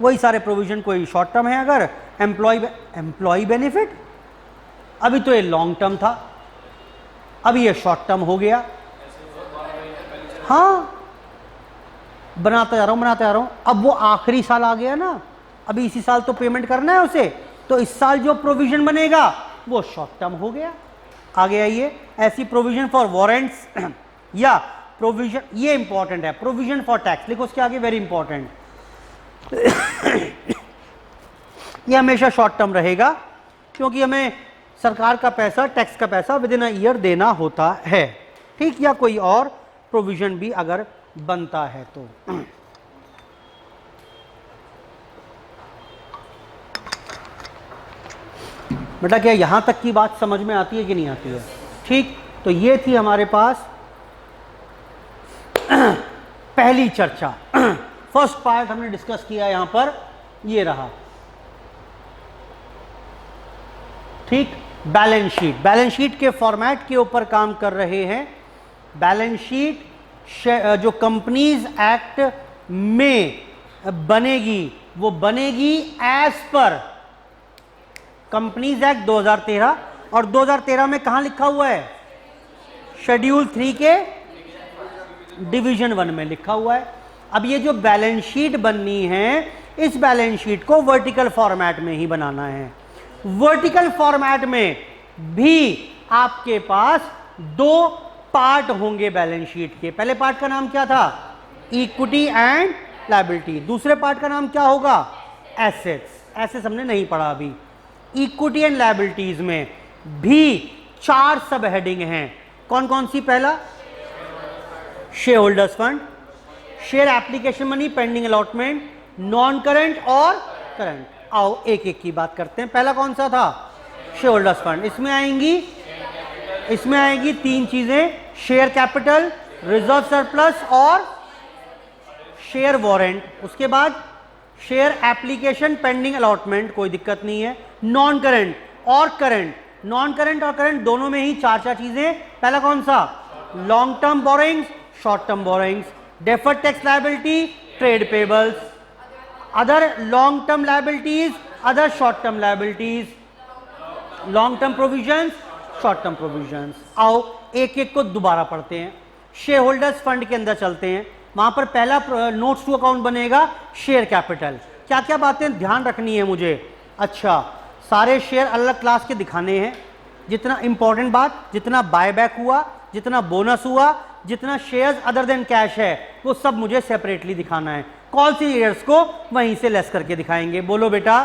वही सारे प्रोविजन, कोई शॉर्ट टर्म है, अगर एम्प्लॉय बेनिफिट, अभी तो ये लॉन्ग टर्म था, अभी ये शॉर्ट टर्म हो गया, हाँ बनाता जा रहा हूं, अब वो आखिरी साल आ गया ना, अभी इसी साल तो पेमेंट करना है उसे, तो इस साल जो प्रोविजन बनेगा वो शॉर्ट टर्म हो गया। आगे आइए, ऐसी प्रोविजन फॉर वारंट्स या प्रोविजन, ये इंपॉर्टेंट है, प्रोविजन फॉर टैक्स, लिखो उसके आगे, वेरी इंपॉर्टेंट। ये हमेशा शॉर्ट टर्म रहेगा, क्योंकि हमें सरकार का पैसा, टैक्स का पैसा विद इन अ ईयर देना होता है, ठीक, या कोई और प्रोविजन भी अगर बनता है तो। बेटा क्या यहां तक की बात समझ में आती है कि नहीं आती है, ठीक। तो ये थी हमारे पास पहली चर्चा, फर्स्ट पार्ट हमने डिस्कस किया यहां पर, ये रहा, ठीक। बैलेंस शीट के फॉर्मेट के ऊपर काम कर रहे हैं। बैलेंस शीट जो कंपनीज एक्ट में बनेगी, वो बनेगी एज पर कंपनीज एक्ट 2013, और 2013 में कहां लिखा हुआ है, शेड्यूल 3 के डिवीजन 1 में लिखा हुआ है। अब ये जो बैलेंस शीट बननी है, इस बैलेंस शीट को वर्टिकल फॉर्मेट में ही बनाना है। वर्टिकल फॉर्मेट में भी आपके पास 2 पार्ट होंगे बैलेंस शीट के। पहले पार्ट का नाम क्या था, इक्विटी एंड लायबिलिटी, दूसरे पार्ट का नाम क्या होगा, एसेट्स। एसेट्स हमने नहीं पढ़ा अभी। इक्विटी एंड लायबिलिटीज में भी 4 सब हेडिंग हैं, कौन कौन सी, पहला share holders fund, share application money pending allotment, non current और करंट। आओ एक एक की बात करते हैं। पहला कौन सा था, शेयर होल्डर्स फंड, इसमें आएंगी इसमें आएगी तीन चीजें, शेयर कैपिटल, रिजर्व सरप्लस और शेयर वारंट। उसके बाद शेयर एप्लीकेशन पेंडिंग अलॉटमेंट, कोई दिक्कत नहीं है। नॉन करंट और करंट, नॉन करंट और करंट दोनों में ही चार चार चीजें। पहला कौन सा? Long term borrowings, short term borrowings, deferred tax liability, trade payables, other long term liabilities, other short term liabilities, long term provisions, short term provisions. आओ एक एक को दोबारा पढ़ते हैं। शेयर होल्डर्स फंड के अंदर चलते हैं, वहां पर पहला नोट्स टू अकाउंट बनेगा शेयर कैपिटल। क्या क्या बातें ध्यान रखनी है मुझे? अच्छा, सारे शेयर अलग क्लास के दिखाने हैं। जितना इंपॉर्टेंट बात, जितना बायबैक हुआ, जितना बोनस हुआ, जितना शेयर्स अदर देन कैश है, वो सब मुझे सेपरेटली दिखाना है। कौन सी शेयर्स को वहीं से लेस करके दिखाएंगे, बोलो बेटा।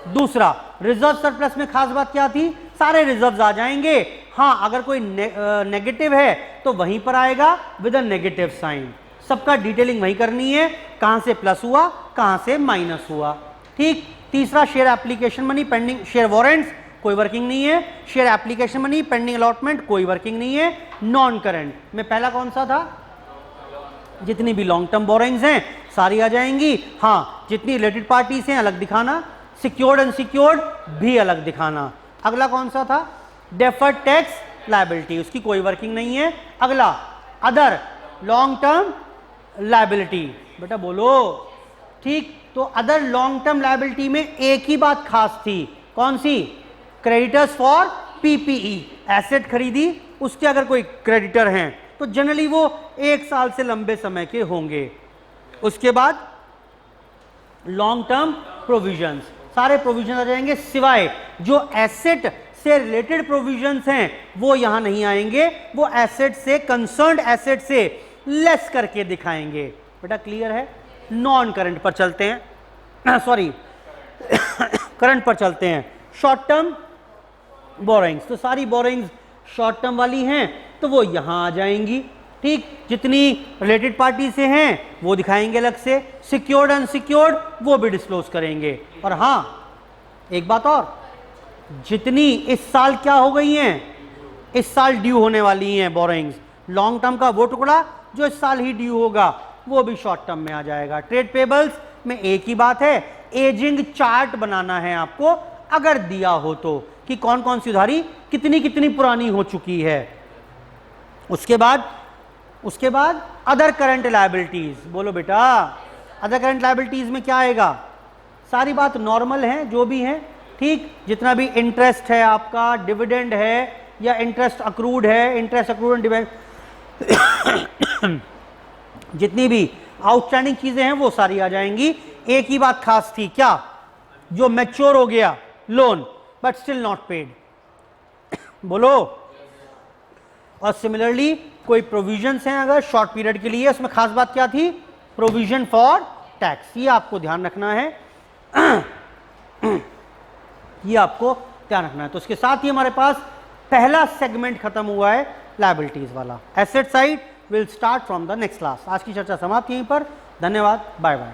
दूसरा, रिजर्व सरप्लस में खास बात क्या थी? सारे रिजर्व्स आ जाएंगे। हाँ, अगर कोई नेगेटिव है तो वहीं पर आएगा विद अ नेगेटिव साइन। सबका डिटेलिंग वहीं करनी है, कहां से प्लस हुआ, कहां से माइनस हुआ। ठीक। तीसरा, share application money pending, share warrants कोई वर्किंग नहीं है। Share application money pending allotment कोई वर्किंग नहीं है। नॉन करंट में पहला कौन सा था? जितनी भी लॉन्ग टर्म बोरोइंग्स हैं सारी आ जाएंगी। हाँ, जितनी रिलेटेड पार्टीज हैं अलग दिखाना, सिक्योर्ड अनसिक्योर्ड भी अलग दिखाना। अगला कौन सा था? डेफर्ड टैक्स लायबिलिटी, उसकी कोई वर्किंग नहीं है। अगला, अदर लॉन्ग टर्म लायबिलिटी, बेटा बोलो। ठीक, तो अदर लॉन्ग टर्म लायबिलिटी में एक ही बात खास थी, कौन सी? क्रेडिटर्स फॉर पीपीई, एसेट खरीदी, उसके अगर कोई क्रेडिटर हैं तो जनरली वो 1 साल से लंबे समय के होंगे। उसके बाद लॉन्ग टर्म प्रोविजंस, सारे प्रोविजन आ जाएंगे, सिवाय जो एसेट से रिलेटेड प्रोविजंस हैं वो यहां नहीं आएंगे, वो एसेट से, कंसर्न्ड एसेट से लेस करके दिखाएंगे। बेटा क्लियर है? नॉन करंट पर चलते हैं, सॉरी करंट पर चलते हैं। शॉर्ट टर्म बोरोइंग्स, तो सारी बोरोइंग्स शॉर्ट टर्म वाली हैं तो वो यहां आ जाएंगी। ठीक, जितनी रिलेटेड पार्टी से हैं वो दिखाएंगे अलग से, सिक्योर्ड अनसिक्योर्ड वो भी डिस्क्लोज करेंगे। और हाँ, एक बात और, जितनी इस साल क्या हो गई हैं, इस साल ड्यू होने वाली हैं बोरोइंग्स, लॉन्ग टर्म का वो टुकड़ा जो इस साल ही ड्यू होगा वो भी शॉर्ट टर्म में आ जाएगा। ट्रेड पेबल्स में एक ही बात है, एजिंग चार्ट बनाना है आपको, अगर दिया हो तो, कि कौन कौन सी उधारी कितनी कितनी पुरानी हो चुकी है। उसके बाद अदर करंट लायबिलिटीज, बोलो बेटा। अदर करंट लायबिलिटीज में क्या आएगा? सारी बात नॉर्मल है जो भी है। ठीक, जितना भी इंटरेस्ट है आपका, डिविडेंड है या इंटरेस्ट अक्रूड है, इंटरेस्ट अक्रूड डिविडेंड, जितनी भी आउटस्टैंडिंग चीजें हैं वो सारी आ जाएंगी। एक ही बात खास थी, क्या? जो मैच्योर हो गया loan but still not paid, बोलो। और सिमिलरली कोई प्रोविजंस हैं अगर शॉर्ट पीरियड के लिए, उसमें खास बात क्या थी? प्रोविजन फॉर टैक्स, ये आपको ध्यान रखना है। ये आपको ध्यान रखना है। तो इसके साथ ही हमारे पास पहला सेगमेंट खत्म हुआ है लायबिलिटीज वाला। Asset side will start from the next class. आज की चर्चा समाप्त यहीं पर। धन्यवाद, बाय बाय।